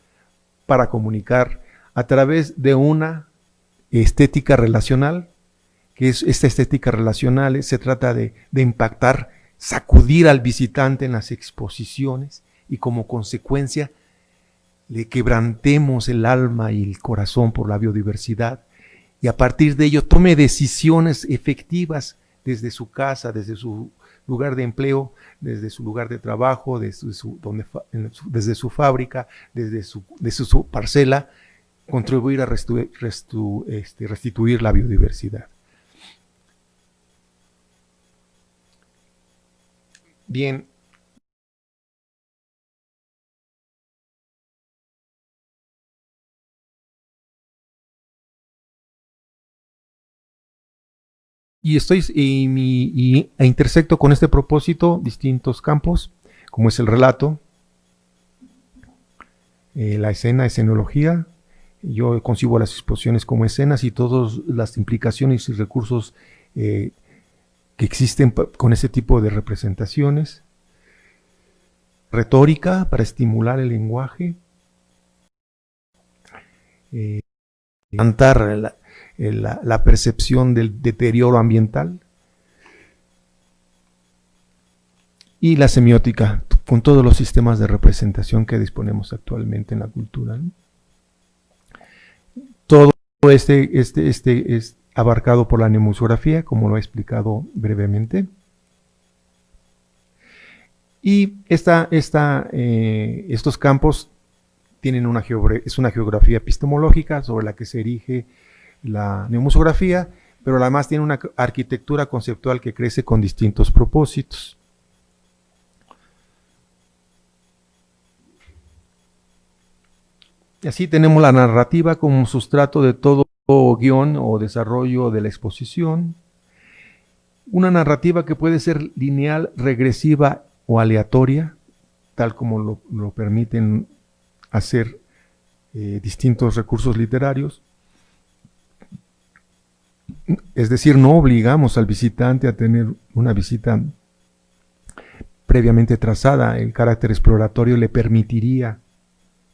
para comunicar a través de una estética relacional, que es esta estética relacional, se trata de impactar, sacudir al visitante en las exposiciones y como consecuencia le quebrantemos el alma y el corazón por la biodiversidad, y a partir de ello tome decisiones efectivas desde su casa, desde su lugar de empleo, desde su lugar de trabajo, desde su fábrica, desde su parcela, contribuir a restituir la biodiversidad. Bien. E intersecto con este propósito distintos campos, como es el relato, la escenología. Yo concibo las exposiciones como escenas y todas las implicaciones y recursos que existen con ese tipo de representaciones. Retórica para estimular el lenguaje. Levantar la percepción del deterioro ambiental. Y la semiótica, con todos los sistemas de representación que disponemos actualmente en la cultura, ¿no? Todo este es abarcado por la mnemoseografía, como lo he explicado brevemente. Y estos campos tienen una geografía epistemológica sobre la que se erige la mnemoseografía, pero además tiene una arquitectura conceptual que crece con distintos propósitos. Y así tenemos la narrativa como sustrato de todo guión o desarrollo de la exposición. Una narrativa que puede ser lineal, regresiva o aleatoria, tal como lo permiten hacer distintos recursos literarios. Es decir, no obligamos al visitante a tener una visita previamente trazada. El carácter exploratorio le permitiría,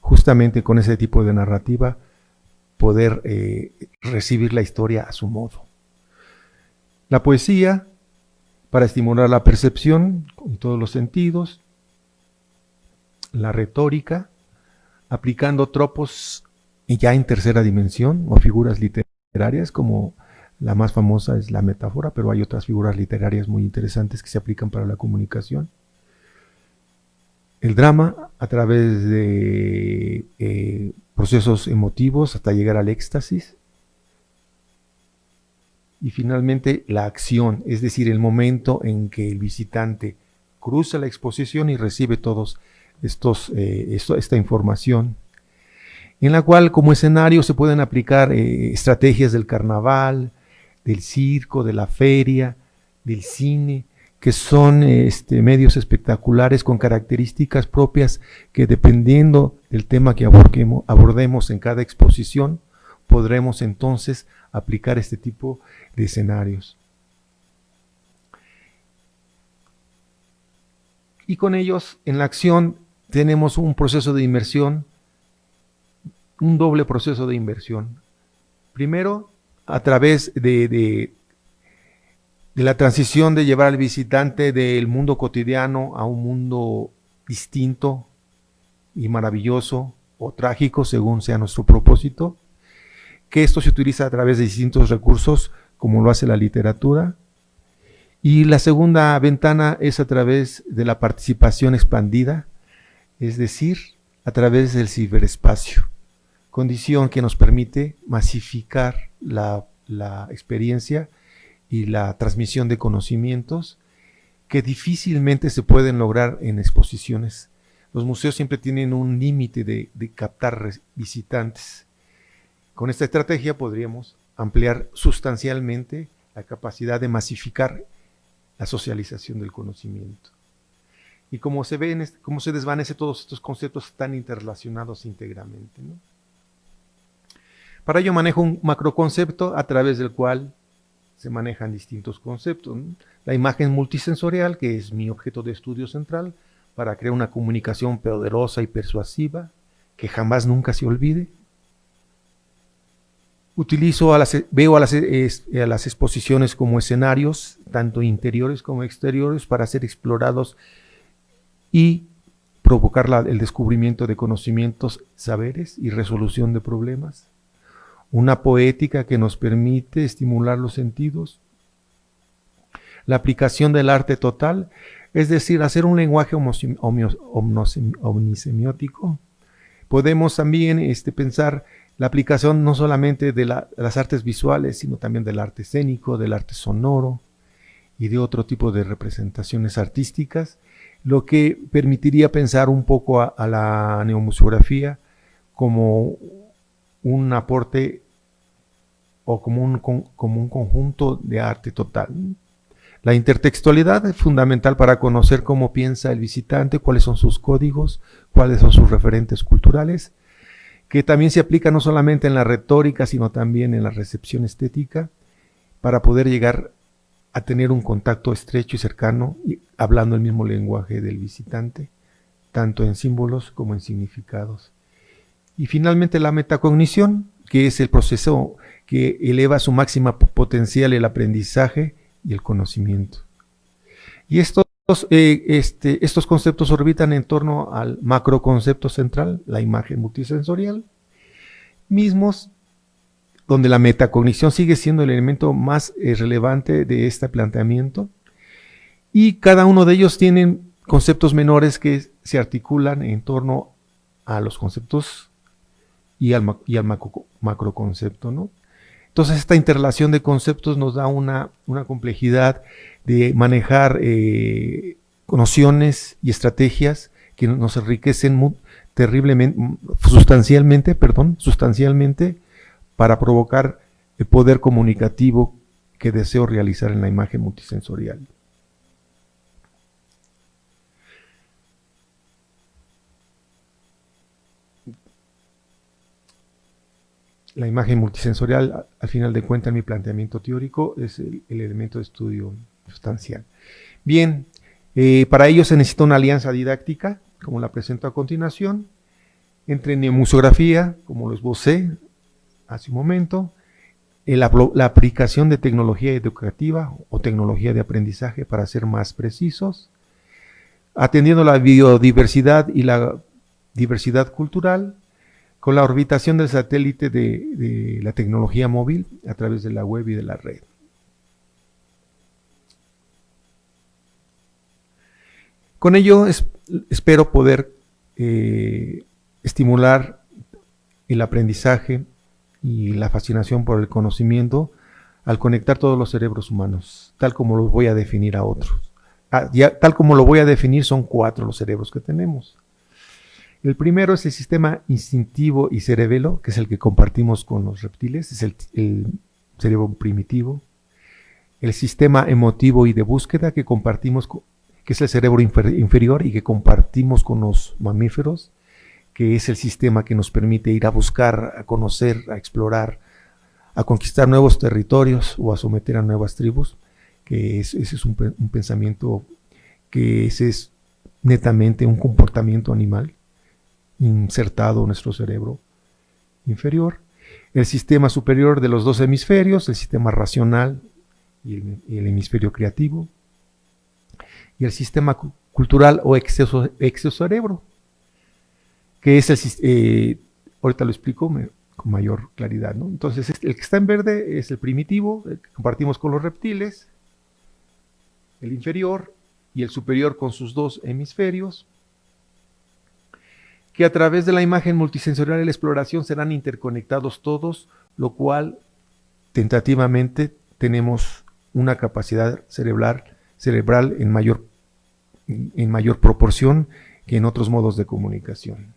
justamente con ese tipo de narrativa, poder recibir la historia a su modo. La poesía, para estimular la percepción con todos los sentidos. La retórica, aplicando tropos ya en tercera dimensión o figuras literarias, como la más famosa es la metáfora, pero hay otras figuras literarias muy interesantes que se aplican para la comunicación. El drama, a través de procesos emotivos hasta llegar al éxtasis. Y finalmente la acción, es decir, el momento en que el visitante cruza la exposición y recibe todos esta información, en la cual como escenario se pueden aplicar estrategias del carnaval, del circo, de la feria, del cine, que son medios espectaculares con características propias que, dependiendo del tema que abordemos en cada exposición, podremos entonces aplicar este tipo de escenarios. Y con ellos, en la acción, tenemos un proceso de inmersión, un doble proceso de inversión. Primero, a través de la transición de llevar al visitante del mundo cotidiano a un mundo distinto y maravilloso o trágico, según sea nuestro propósito, que esto se utiliza a través de distintos recursos, como lo hace la literatura. Y la segunda ventana es a través de la participación expandida, es decir, a través del ciberespacio, condición que nos permite masificar la experiencia y la transmisión de conocimientos que difícilmente se pueden lograr en exposiciones. Los museos siempre tienen un límite de captar visitantes. Con esta estrategia podríamos ampliar sustancialmente la capacidad de masificar la socialización del conocimiento. Y como se ve, cómo se desvanece todos estos conceptos están interrelacionados íntegramente, ¿no? Para ello manejo un macroconcepto a través del cual se manejan distintos conceptos, ¿no? La imagen multisensorial, que es mi objeto de estudio central, para crear una comunicación poderosa y persuasiva, que jamás nunca se olvide. Veo a las exposiciones como escenarios, tanto interiores como exteriores, para ser explorados y provocar el descubrimiento de conocimientos, saberes y resolución de problemas. Una poética que nos permite estimular los sentidos. La aplicación del arte total, es decir, hacer un lenguaje omnisemiótico. Podemos también pensar la aplicación no solamente de las artes visuales, sino también del arte escénico, del arte sonoro y de otro tipo de representaciones artísticas, lo que permitiría pensar un poco a la neomuseografía como un aporte o como un conjunto de arte total. La intertextualidad es fundamental para conocer cómo piensa el visitante, cuáles son sus códigos, cuáles son sus referentes culturales, que también se aplica no solamente en la retórica, sino también en la recepción estética, para poder llegar a tener un contacto estrecho y cercano, hablando el mismo lenguaje del visitante, tanto en símbolos como en significados. Y finalmente la metacognición, que es el proceso que eleva a su máxima potencial el aprendizaje y el conocimiento. Y estos conceptos orbitan en torno al macroconcepto central, la imagen multisensorial, mismos donde la metacognición sigue siendo el elemento más relevante de este planteamiento, y cada uno de ellos tienen conceptos menores que se articulan en torno a los conceptos y al macroconcepto, ¿no? Entonces esta interrelación de conceptos nos da una complejidad de manejar nociones y estrategias que nos enriquecen sustancialmente para provocar el poder comunicativo que deseo realizar en la imagen multisensorial. La imagen multisensorial, al final de cuentas, en mi planteamiento teórico, es el elemento de estudio sustancial. Bien, para ello se necesita una alianza didáctica, como la presento a continuación, entre neomuseografía, como lo esbocé hace un momento, la aplicación de tecnología educativa o tecnología de aprendizaje, para ser más precisos, atendiendo la biodiversidad y la diversidad cultural, con la orbitación del satélite de la tecnología móvil a través de la web y de la red. Con ello espero poder estimular el aprendizaje y la fascinación por el conocimiento al conectar todos los cerebros humanos, tal como los voy a definir a otros. Tal como lo voy a definir, son 4 los cerebros que tenemos. El primero es el sistema instintivo y cerebelo, que es el que compartimos con los reptiles, es el cerebro primitivo. el sistema emotivo y de búsqueda que compartimos, que es el cerebro inferior y que compartimos con los mamíferos, que es el sistema que nos permite ir a buscar, a conocer, a explorar, a conquistar nuevos territorios o a someter a nuevas tribus, que ese es un pensamiento que ese es netamente un comportamiento animal insertado en nuestro cerebro inferior. El sistema superior de los dos hemisferios, el sistema racional y el hemisferio creativo, y el sistema cultural o exocerebro, que es ahorita lo explico con mayor claridad, ¿no? Entonces, el que está en verde es el primitivo, el que compartimos con los reptiles, el inferior y el superior con sus dos hemisferios, que a través de la imagen multisensorial y la exploración serán interconectados todos, lo cual tentativamente tenemos una capacidad cerebral en mayor proporción que en otros modos de comunicación.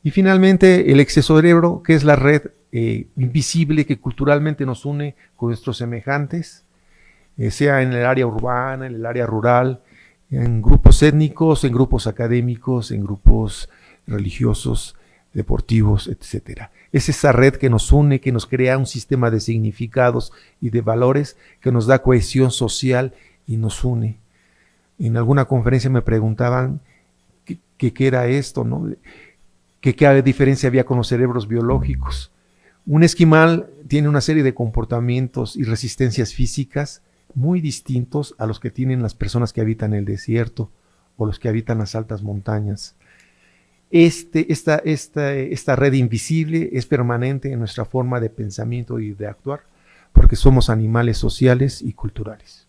Y finalmente el exocerebro, que es la red invisible que culturalmente nos une con nuestros semejantes, sea en el área urbana, en el área rural, en grupos étnicos, en grupos académicos, en grupos religiosos, deportivos, etc. Es esa red que nos une, que nos crea un sistema de significados y de valores que nos da cohesión social y nos une. En alguna conferencia me preguntaban qué era esto, ¿no? ¿Qué diferencia había con los cerebros biológicos? Un esquimal tiene una serie de comportamientos y resistencias físicas muy distintos a los que tienen las personas que habitan el desierto o los que habitan las altas montañas. Esta red invisible es permanente en nuestra forma de pensamiento y de actuar, porque somos animales sociales y culturales.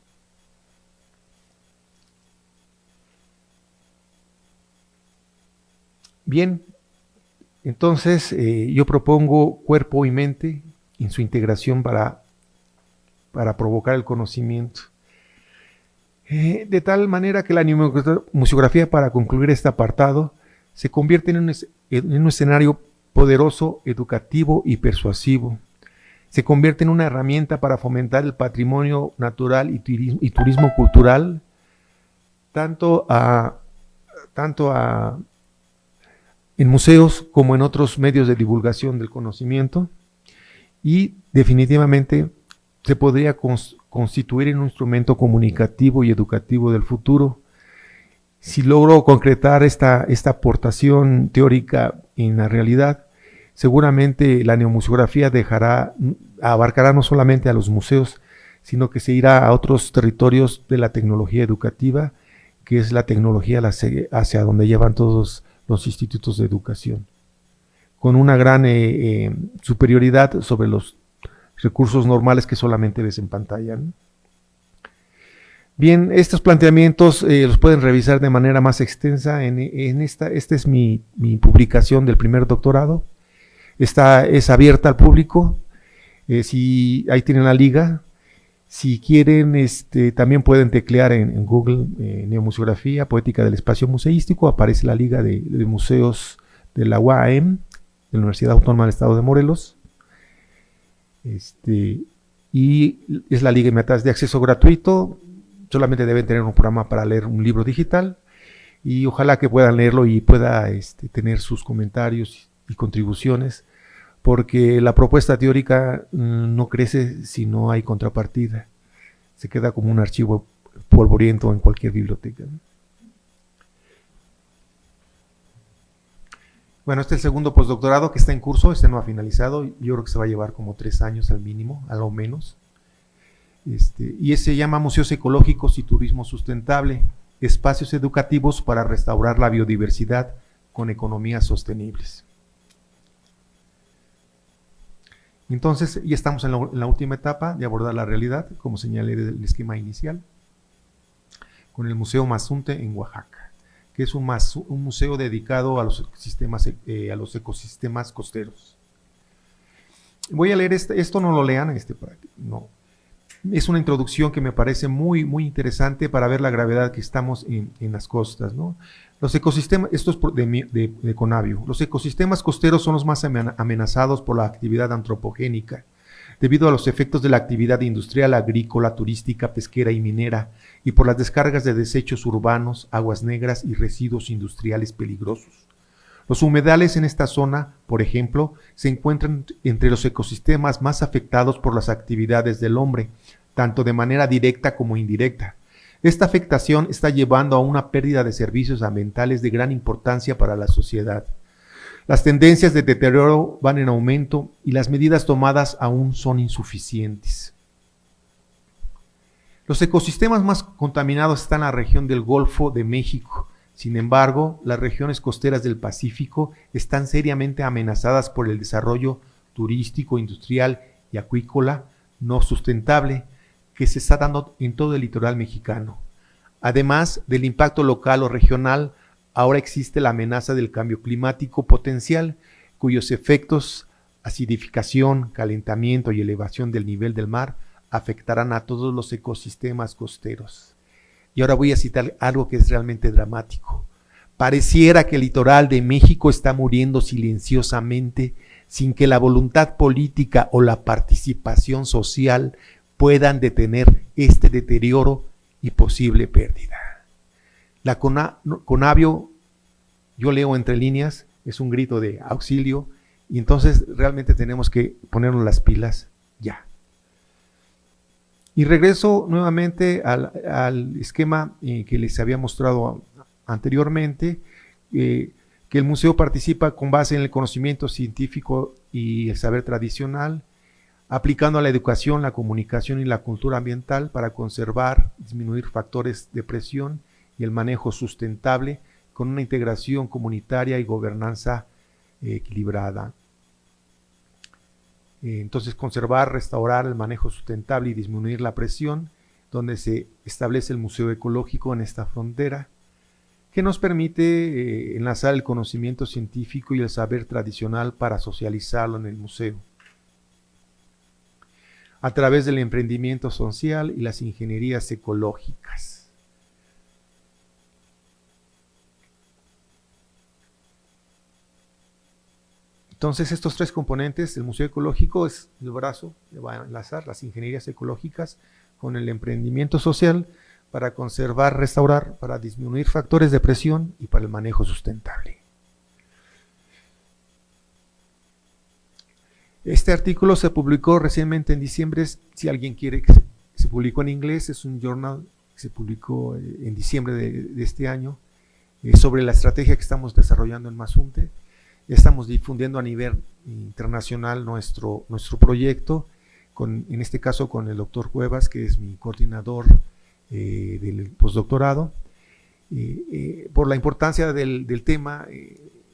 Bien, entonces yo propongo cuerpo y mente en su integración para provocar el conocimiento. De tal manera que la museografía, para concluir este apartado, se convierte en un escenario poderoso, educativo y persuasivo. Se convierte en una herramienta para fomentar el patrimonio natural y turismo cultural, tanto en museos como en otros medios de divulgación del conocimiento, y definitivamente se podría constituir en un instrumento comunicativo y educativo del futuro. Si logro concretar esta aportación teórica en la realidad, seguramente la neomuseografía abarcará no solamente a los museos, sino que se irá a otros territorios de la tecnología educativa, que es la tecnología hacia donde llevan todos los institutos de educación, con una gran superioridad sobre los recursos normales que solamente ves en pantalla, ¿no? Bien, estos planteamientos los pueden revisar de manera más extensa esta es mi publicación del primer doctorado. Es abierta al público. Ahí tienen la liga. Si quieren, también pueden teclear en Google Neomuseografía, Poética del Espacio Museístico. Aparece la liga de museos de la UAM, de la Universidad Autónoma del Estado de Morelos. Y es la liga de acceso gratuito. Solamente deben tener un programa para leer un libro digital, y ojalá que puedan leerlo y pueda tener sus comentarios y contribuciones, porque la propuesta teórica no crece si no hay contrapartida. Se queda como un archivo polvoriento en cualquier biblioteca, ¿no? Bueno, este es el segundo postdoctorado que está en curso, no ha finalizado. Yo creo que se va a llevar como 3 años al mínimo, a lo menos. Y ese se llama Museos Ecológicos y Turismo Sustentable, espacios educativos para restaurar la biodiversidad con economías sostenibles. Entonces, ya estamos en la última etapa de abordar la realidad, como señalé del esquema inicial, con el Museo Mazunte en Oaxaca, que es un museo dedicado a los ecosistemas costeros. Voy a leer esto no lo lean, no. Es una introducción que me parece muy, muy interesante para ver la gravedad que estamos en las costas, ¿no? Los ecosistemas, esto es de Conavio, los ecosistemas costeros son los más amenazados por la actividad antropogénica. debido a los efectos de la actividad industrial, agrícola, turística, pesquera y minera, y por las descargas de desechos urbanos, aguas negras y residuos industriales peligrosos. Los humedales en esta zona, por ejemplo, se encuentran entre los ecosistemas más afectados por las actividades del hombre, tanto de manera directa como indirecta. Esta afectación está llevando a una pérdida de servicios ambientales de gran importancia para la sociedad. Las tendencias de deterioro van en aumento y las medidas tomadas aún son insuficientes. Los ecosistemas más contaminados están en la región del Golfo de México. Sin embargo, las regiones costeras del Pacífico están seriamente amenazadas por el desarrollo turístico, industrial y acuícola no sustentable que se está dando en todo el litoral mexicano. Además del impacto local o regional, ahora existe la amenaza del cambio climático potencial, cuyos efectos, acidificación, calentamiento y elevación del nivel del mar, afectarán a todos los ecosistemas costeros. Y ahora voy a citar algo que es realmente dramático. Pareciera que el litoral de México está muriendo silenciosamente sin que la voluntad política o la participación social puedan detener este deterioro y posible pérdida. La Conavio, yo leo entre líneas, es un grito de auxilio y entonces realmente tenemos que ponernos las pilas ya. Y regreso nuevamente al esquema que les había mostrado anteriormente, que el museo participa con base en el conocimiento científico y el saber tradicional, aplicando a la educación, la comunicación y la cultura ambiental para conservar, disminuir factores de presión y el manejo sustentable con una integración comunitaria y gobernanza equilibrada. Entonces, conservar, restaurar el manejo sustentable y disminuir la presión, donde se establece el Museo Ecológico en esta frontera, que nos permite enlazar el conocimiento científico y el saber tradicional para socializarlo en el museo, a través del emprendimiento social y las ingenierías ecológicas. Entonces, estos tres componentes, el Museo Ecológico es el brazo que va a enlazar las ingenierías ecológicas con el emprendimiento social para conservar, restaurar, para disminuir factores de presión y para el manejo sustentable. Este artículo se publicó recientemente en diciembre. Si alguien quiere, se publicó en inglés, es un journal que se publicó en diciembre de este año sobre la estrategia que estamos desarrollando en Mazunte. Estamos difundiendo a nivel internacional nuestro proyecto, en este caso con el doctor Cuevas, que es mi coordinador del postdoctorado. Por la importancia del tema,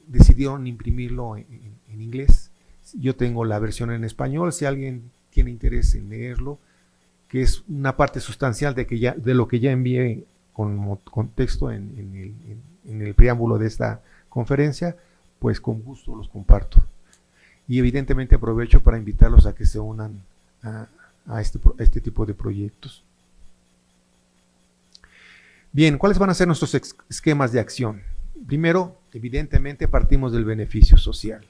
decidieron imprimirlo en inglés. Yo tengo la versión en español, si alguien tiene interés en leerlo, que es una parte sustancial de lo que ya envié con contexto en el preámbulo de esta conferencia, pues con gusto los comparto. Y evidentemente aprovecho para invitarlos a que se unan a este tipo de proyectos. Bien, ¿cuáles van a ser nuestros esquemas de acción? Primero, evidentemente partimos del beneficio social,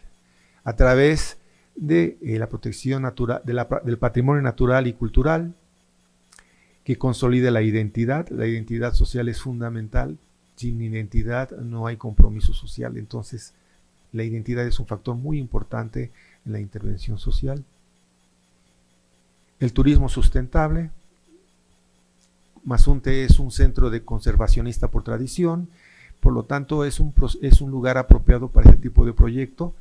a través de la protección natural, del patrimonio natural y cultural, que consolide la identidad. La identidad social es fundamental. Sin identidad no hay compromiso social. Entonces, la identidad es un factor muy importante en la intervención social. El turismo sustentable. Mazunte es un centro de conservacionista por tradición, por lo tanto es un lugar apropiado para este tipo de proyecto.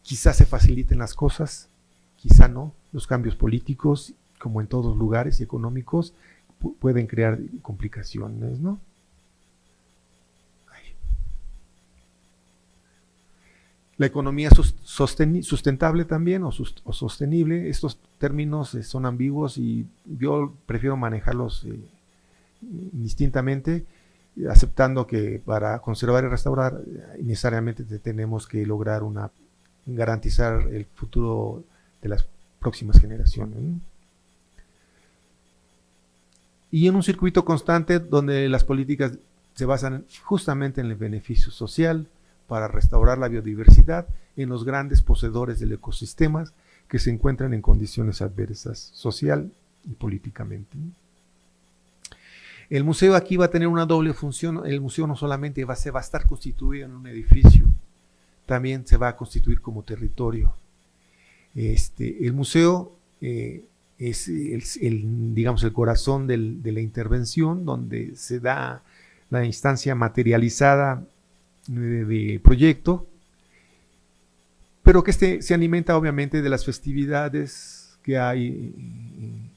Quizás se faciliten las cosas, quizá no. Los cambios políticos, como en todos lugares, y económicos, pueden crear complicaciones, ¿no? La economía sustentable también, o sostenible, estos términos son ambiguos y yo prefiero manejarlos indistintamente, aceptando que para conservar y restaurar necesariamente tenemos que lograr garantizar el futuro de las próximas generaciones, ¿no? Y en un circuito constante donde las políticas se basan justamente en el beneficio social, para restaurar la biodiversidad en los grandes poseedores del ecosistema, que se encuentran en condiciones adversas social y políticamente. El museo aquí va a tener una doble función. El museo no solamente se va a estar constituido en un edificio, también se va a constituir como territorio. El museo es digamos, el corazón de la intervención, donde se da la instancia materializada de proyecto, pero que se alimenta obviamente de las festividades que hay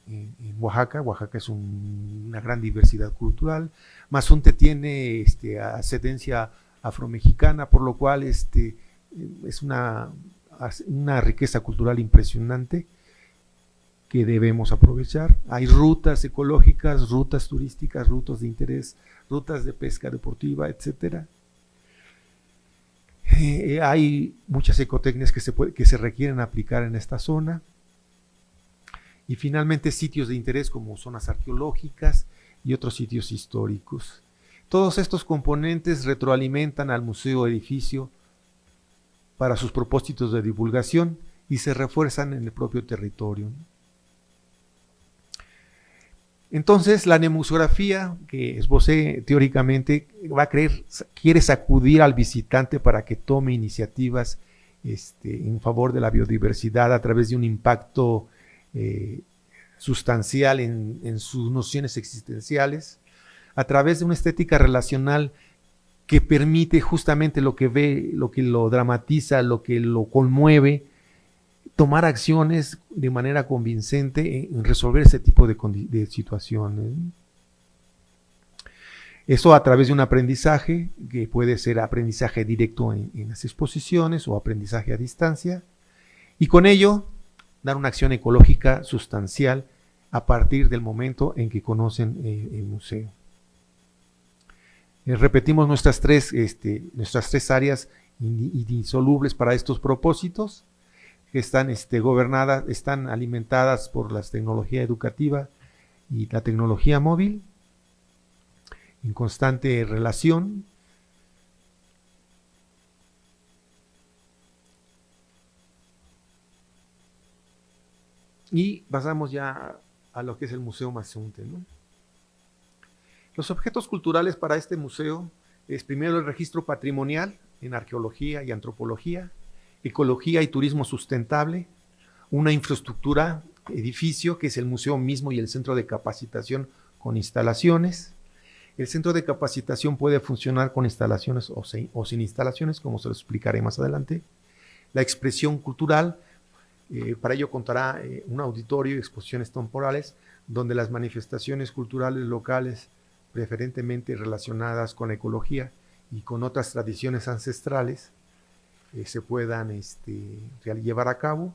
en Oaxaca. Oaxaca es una gran diversidad cultural. Mazunte tiene ascendencia afromexicana, por lo cual es una riqueza cultural impresionante que debemos aprovechar. Hay rutas ecológicas, rutas turísticas, rutas de interés, rutas de pesca deportiva, etcétera. Hay muchas ecotecnias que se requieren aplicar en esta zona. Y finalmente sitios de interés como zonas arqueológicas y otros sitios históricos. Todos estos componentes retroalimentan al museo edificio para sus propósitos de divulgación y se refuerzan en el propio territorio. Entonces, la nemuseografía que esbocé teóricamente quiere sacudir al visitante para que tome iniciativas en favor de la biodiversidad a través de un impacto sustancial en sus nociones existenciales, a través de una estética relacional que permite justamente lo que ve, lo que lo dramatiza, lo que lo conmueve, tomar acciones de manera convincente en resolver ese tipo de situaciones. Eso a través de un aprendizaje, que puede ser aprendizaje directo en las exposiciones o aprendizaje a distancia, y con ello dar una acción ecológica sustancial a partir del momento en que conocen el museo. Repetimos nuestras tres áreas indisolubles para estos propósitos, que están están alimentadas por la tecnología educativa y la tecnología móvil, en constante relación. Y pasamos ya a lo que es el Museo Mazunte, ¿no? Los objetos culturales para este museo es primero el registro patrimonial en arqueología y antropología, ecología y turismo sustentable, una infraestructura, edificio, que es el museo mismo y el centro de capacitación con instalaciones. El centro de capacitación puede funcionar con instalaciones o sin instalaciones, como se lo explicaré más adelante. La expresión cultural, para ello contará un auditorio y exposiciones temporales, donde las manifestaciones culturales locales, preferentemente relacionadas con la ecología y con otras tradiciones ancestrales, se puedan llevar a cabo.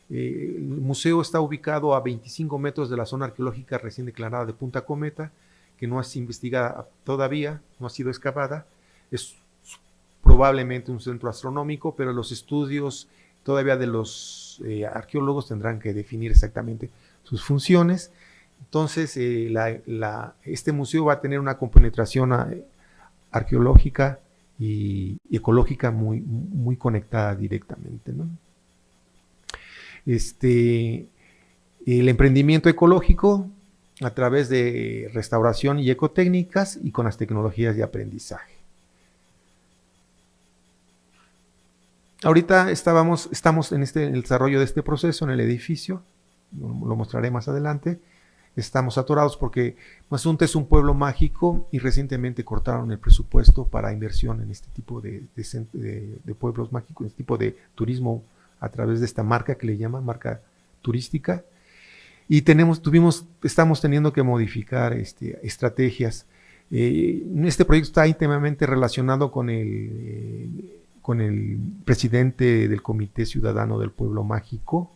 El museo está ubicado a 25 metros de la zona arqueológica recién declarada de Punta Cometa, que no es investigada todavía, no ha sido excavada. Es probablemente un centro astronómico, pero los estudios todavía de los arqueólogos tendrán que definir exactamente sus funciones. Entonces, este museo va a tener una compenetración arqueológica y ecológica muy conectada directamente, ¿no? El emprendimiento ecológico a través de restauración y ecotécnicas y con las tecnologías de aprendizaje. Ahorita estamos en el desarrollo de este proceso en el edificio, lo mostraré más adelante. Estamos atorados porque Mazunte es un pueblo mágico y recientemente cortaron el presupuesto para inversión en este tipo de pueblos mágicos, en este tipo de turismo a través de esta marca que le llaman marca turística. Y estamos teniendo que modificar estrategias. Este proyecto está íntimamente relacionado con el presidente del Comité Ciudadano del Pueblo Mágico.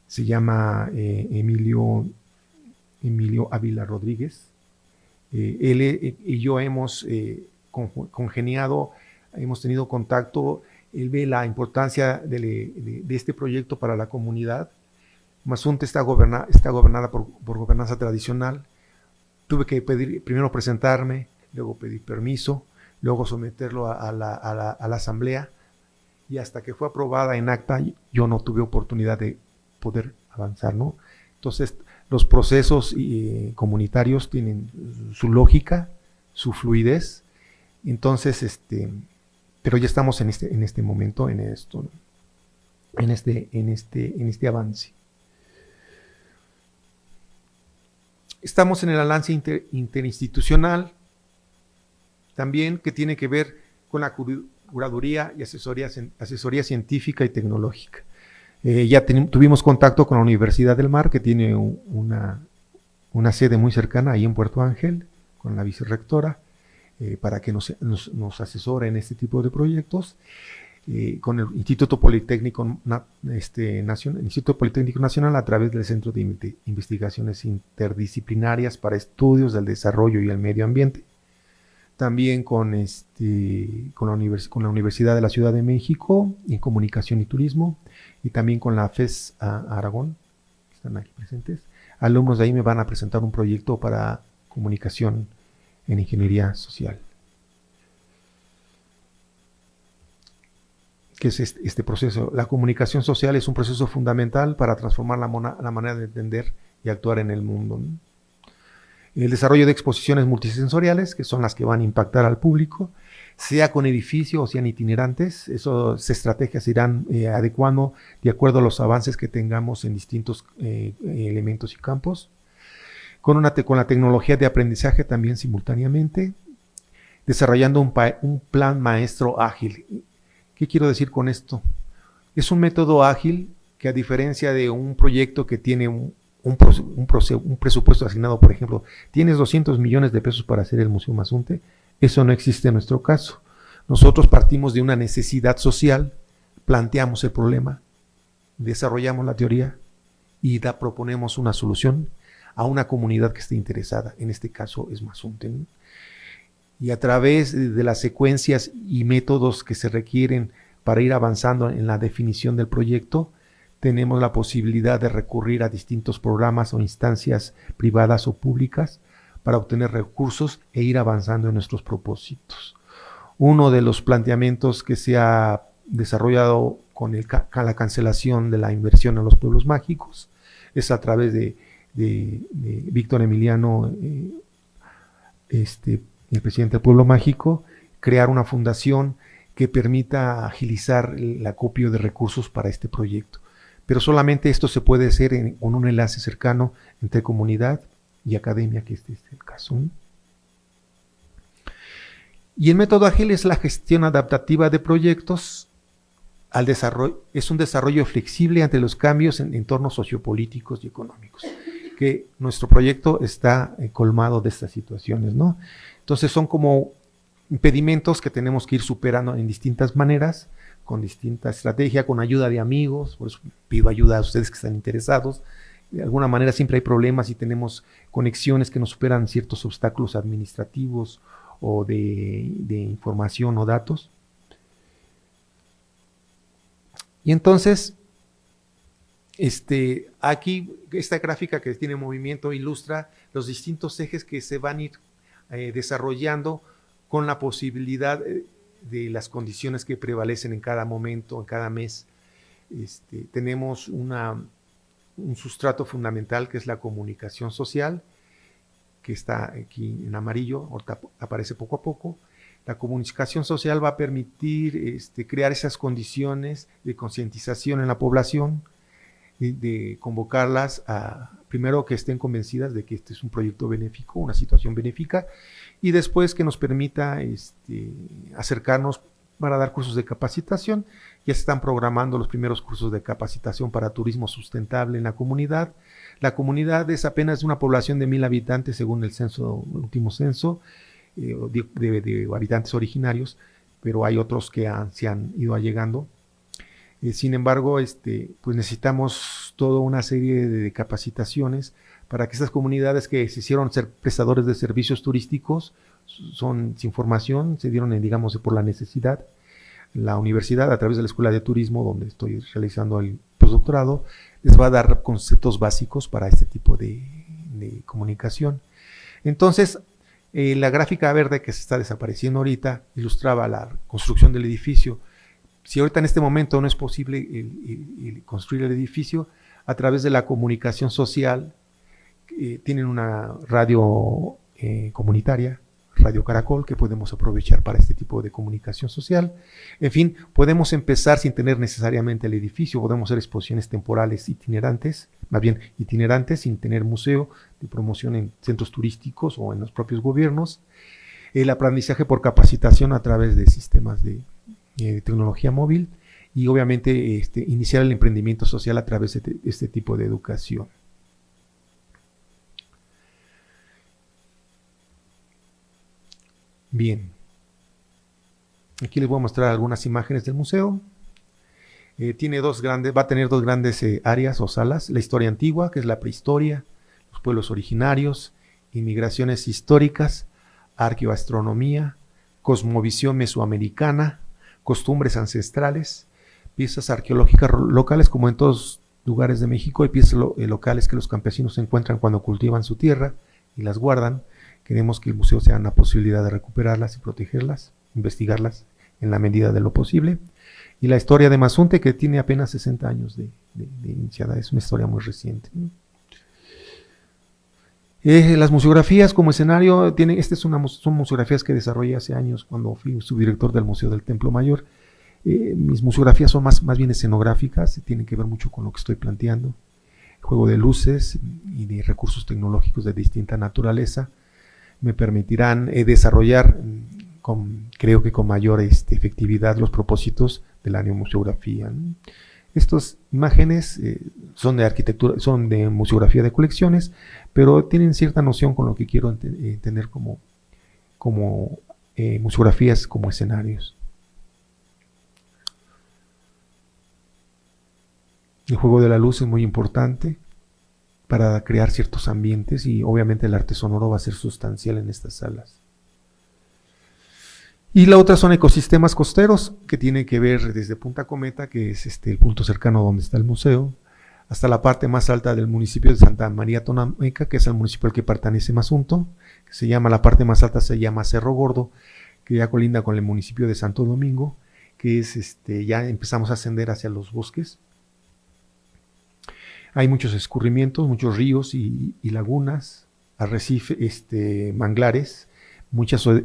Se llama Emilio Ávila Rodríguez. Él y yo hemos congeniado, hemos tenido contacto. Él ve la importancia de este proyecto para la comunidad. Mazunte está gobernada por gobernanza tradicional. Tuve que primero presentarme, luego pedir permiso, luego someterlo a la asamblea y hasta que fue aprobada en acta yo no tuve oportunidad de poder avanzar, ¿no? Entonces, los procesos comunitarios tienen su lógica, su fluidez, entonces, pero ya estamos en este momento, en esto, ¿no? en este avance. Estamos en el avance interinstitucional, también que tiene que ver con la curaduría y asesoría científica y tecnológica. Ya tuvimos contacto con la Universidad del Mar, que tiene una sede muy cercana ahí en Puerto Ángel, con la vicerrectora, para que nos asesore en este tipo de proyectos. Con el Instituto Politécnico Nacional a través del Centro de Investigaciones Interdisciplinarias para Estudios del Desarrollo y el Medio Ambiente. También con la Universidad de la Ciudad de México en Comunicación y Turismo, y también con la FES Aragón, que están aquí presentes. Alumnos de ahí me van a presentar un proyecto para comunicación en ingeniería social. ¿Qué es este proceso? La comunicación social es un proceso fundamental para transformar la manera de entender y actuar en el mundo, ¿no? El desarrollo de exposiciones multisensoriales, que son las que van a impactar al público, sea con edificio o sean itinerantes. Esas estrategias se irán adecuando de acuerdo a los avances que tengamos en distintos elementos y campos. Con la tecnología de aprendizaje también simultáneamente, desarrollando un plan maestro ágil. ¿Qué quiero decir con esto? Es un método ágil que, a diferencia de un proyecto que tiene un presupuesto asignado, por ejemplo, tienes 200 millones de pesos para hacer el Museo Mazunte, eso no existe en nuestro caso. Nosotros partimos de una necesidad social, planteamos el problema, desarrollamos la teoría y proponemos una solución a una comunidad que esté interesada. En este caso es Mazunte, ¿no? Y a través de las secuencias y métodos que se requieren para ir avanzando en la definición del proyecto, tenemos la posibilidad de recurrir a distintos programas o instancias privadas o públicas para obtener recursos e ir avanzando en nuestros propósitos. Uno de los planteamientos que se ha desarrollado con la cancelación de la inversión en los pueblos mágicos es a través de Víctor Emiliano, el presidente del Pueblo Mágico, crear una fundación que permita agilizar el acopio de recursos para este proyecto. Pero solamente esto se puede hacer con un enlace cercano entre comunidad y academia, que este es el caso, ¿no? Y el método ágil es la gestión adaptativa de proyectos al desarrollo, es un desarrollo flexible ante los cambios en entornos sociopolíticos y económicos, que nuestro proyecto está colmado de estas situaciones, ¿no? Entonces son como impedimentos que tenemos que ir superando en distintas maneras, con distinta estrategia, con ayuda de amigos. Por eso pido ayuda a ustedes que están interesados. De alguna manera siempre hay problemas y tenemos conexiones que nos superan ciertos obstáculos administrativos o de información o datos. Y entonces, aquí esta gráfica que tiene movimiento ilustra los distintos ejes que se van a ir desarrollando con la posibilidad de las condiciones que prevalecen en cada momento, en cada mes. Tenemos un sustrato fundamental que es la comunicación social, que está aquí en amarillo, ahorita aparece poco a poco. La comunicación social va a permitir crear esas condiciones de concientización en la población, de convocarlas a, primero, que estén convencidas de que este es un proyecto benéfico, una situación benéfica, y después que nos permita acercarnos para dar cursos de capacitación. Ya se están programando los primeros cursos de capacitación para turismo sustentable en la comunidad. La comunidad es apenas una población de 1,000 habitantes según el último censo, de habitantes originarios, pero hay otros que se han ido allegando. Sin embargo, pues necesitamos toda una serie de capacitaciones para que estas comunidades que se hicieron ser prestadores de servicios turísticos son sin formación, se dieron, digamos, por la necesidad. La universidad, a través de la Escuela de Turismo, donde estoy realizando el postdoctorado, les va a dar conceptos básicos para este tipo de comunicación. Entonces, la gráfica verde que se está desapareciendo ahorita ilustraba la construcción del edificio. si ahorita en este momento no es posible el construir el edificio, a través de la comunicación social, tienen una radio comunitaria, Radio Caracol, que podemos aprovechar para este tipo de comunicación social. En fin, podemos empezar sin tener necesariamente el edificio, podemos hacer exposiciones temporales itinerantes, más bien itinerantes, sin tener museo, de promoción en centros turísticos o en los propios gobiernos. El aprendizaje por capacitación a través de sistemas de tecnología móvil y obviamente iniciar el emprendimiento social a través de este tipo de educación. Bien, aquí les voy a mostrar algunas imágenes del museo. Va a tener dos grandes áreas o salas: la historia antigua, que es la prehistoria, los pueblos originarios, inmigraciones históricas, arqueoastronomía, cosmovisión mesoamericana, costumbres ancestrales, piezas arqueológicas locales, como en todos lugares de México, hay piezas locales que los campesinos encuentran cuando cultivan su tierra y las guardan. Queremos que el museo sea una posibilidad de recuperarlas y protegerlas, investigarlas en la medida de lo posible. Y la historia de Mazunte, que tiene apenas 60 años de iniciada, es una historia muy reciente. Las museografías como escenario, son museografías que desarrollé hace años cuando fui subdirector del Museo del Templo Mayor. Mis museografías son más bien escenográficas, tienen que ver mucho con lo que estoy planteando. Juego de luces y de recursos tecnológicos de distinta naturaleza me permitirán desarrollar, creo que con mayor efectividad, los propósitos de la neomuseografía. Estas imágenes son de arquitectura, son de museografía de colecciones, pero tienen cierta noción con lo que quiero entender como museografías como escenarios. El juego de la luz es muy importante para crear ciertos ambientes y obviamente el arte sonoro va a ser sustancial en estas salas. Y la otra son ecosistemas costeros, que tiene que ver desde Punta Cometa, que es el punto cercano donde está el museo, hasta la parte más alta del municipio de Santa María Tonameca, que es el municipio al que pertenece Mazunto, que la parte más alta se llama Cerro Gordo, que ya colinda con el municipio de Santo Domingo, que es ya empezamos a ascender hacia los bosques. Hay muchos escurrimientos, muchos ríos y lagunas, arrecifes, manglares,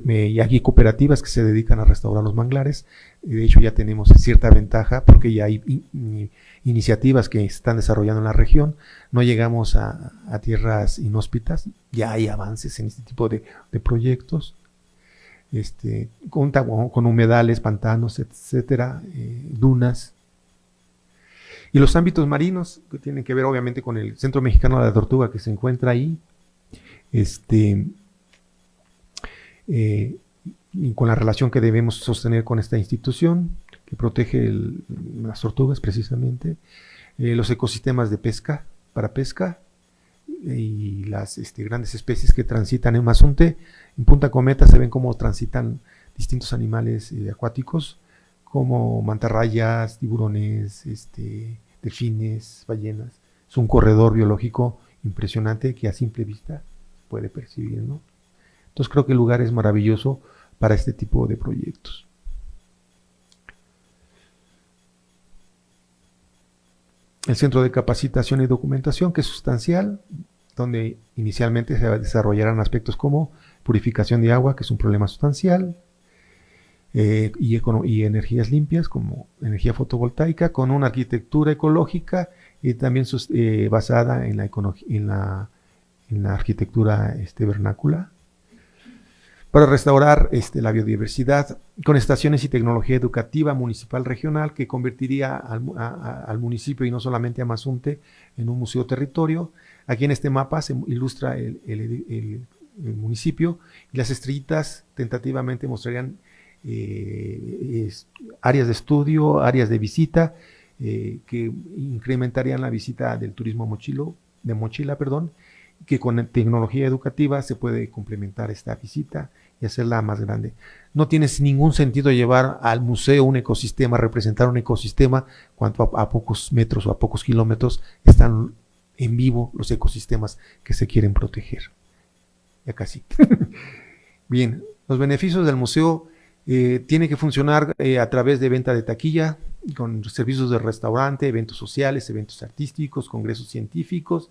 y aquí cooperativas que se dedican a restaurar los manglares. De hecho, ya tenemos cierta ventaja porque ya hay iniciativas que están desarrollando en la región. No llegamos a tierras inhóspitas, ya hay avances en este tipo de proyectos. Con humedales, pantanos, etcétera, dunas. Y los ámbitos marinos, que tienen que ver obviamente con el Centro Mexicano de la Tortuga que se encuentra ahí, y con la relación que debemos sostener con esta institución, que protege las tortugas precisamente, los ecosistemas de pesca, para pesca, y las grandes especies que transitan en Mazunte. En Punta Cometa se ven cómo transitan distintos animales acuáticos, como mantarrayas, tiburones, delfines, ballenas. Es un corredor biológico impresionante que a simple vista se puede percibir, ¿no? Entonces creo que el lugar es maravilloso para este tipo de proyectos. El Centro de Capacitación y Documentación, que es sustancial, donde inicialmente se desarrollarán aspectos como purificación de agua, que es un problema sustancial, y energías limpias como energía fotovoltaica, con una arquitectura ecológica y también basada en la arquitectura vernácula, para restaurar la biodiversidad, con estaciones y tecnología educativa municipal regional que convertiría al municipio y no solamente a Mazunte en un museo territorio. Aquí en este mapa se ilustra el municipio y las estrellitas tentativamente mostrarían áreas de estudio, áreas de visita que incrementarían la visita del turismo de mochila, que con tecnología educativa se puede complementar esta visita y hacerla más grande. No tiene ningún sentido llevar al museo un ecosistema, representar un ecosistema, cuando a pocos metros o a pocos kilómetros están en vivo los ecosistemas que se quieren proteger. Ya casi. Bien, los beneficios del museo Tiene que funcionar a través de venta de taquilla, con servicios de restaurante, eventos sociales, eventos artísticos, congresos científicos,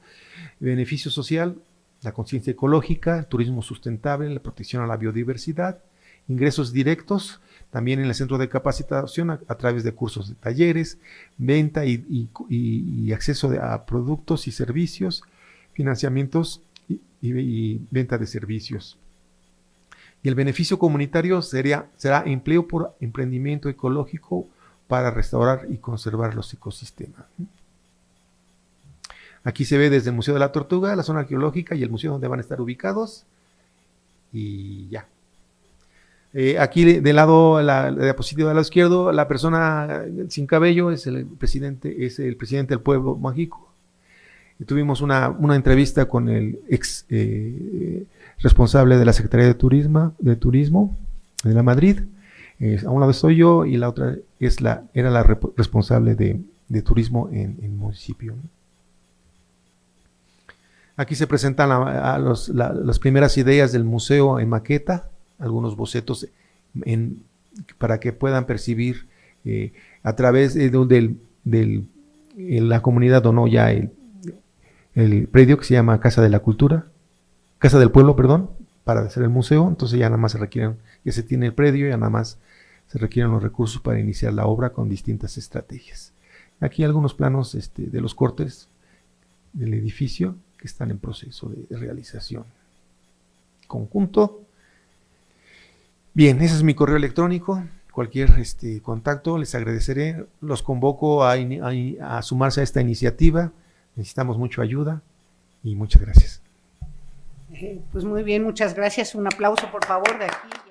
beneficio social, la conciencia ecológica, el turismo sustentable, la protección a la biodiversidad, ingresos directos, también en el centro de capacitación a través de cursos de talleres, venta y acceso a productos y servicios, financiamientos y venta de servicios. Y el beneficio comunitario será empleo por emprendimiento ecológico para restaurar y conservar los ecosistemas. Aquí se ve desde el Museo de la Tortuga, la zona arqueológica y el museo donde van a estar ubicados. Y ya. Aquí del lado, la diapositiva del lado izquierdo, la persona sin cabello es el presidente del pueblo mágico. Y tuvimos una entrevista con el ex responsable de la Secretaría de Turismo de la Madrid. A un lado estoy yo y la otra era la responsable de turismo en el municipio. Aquí se presentan las primeras ideas del museo en maqueta, algunos bocetos para que puedan percibir a través de la comunidad donó ya el predio que se llama Casa del Pueblo, perdón, para hacer el museo. Entonces ya nada más ya se tiene el predio, ya nada más se requieren los recursos para iniciar la obra con distintas estrategias. Aquí algunos planos de los cortes del edificio que están en proceso de realización conjunto. Bien, ese es mi correo electrónico. Cualquier contacto les agradeceré. Los convoco a sumarse a esta iniciativa. Necesitamos mucha ayuda y muchas gracias. Pues muy bien, muchas gracias. Un aplauso, por favor, de aquí.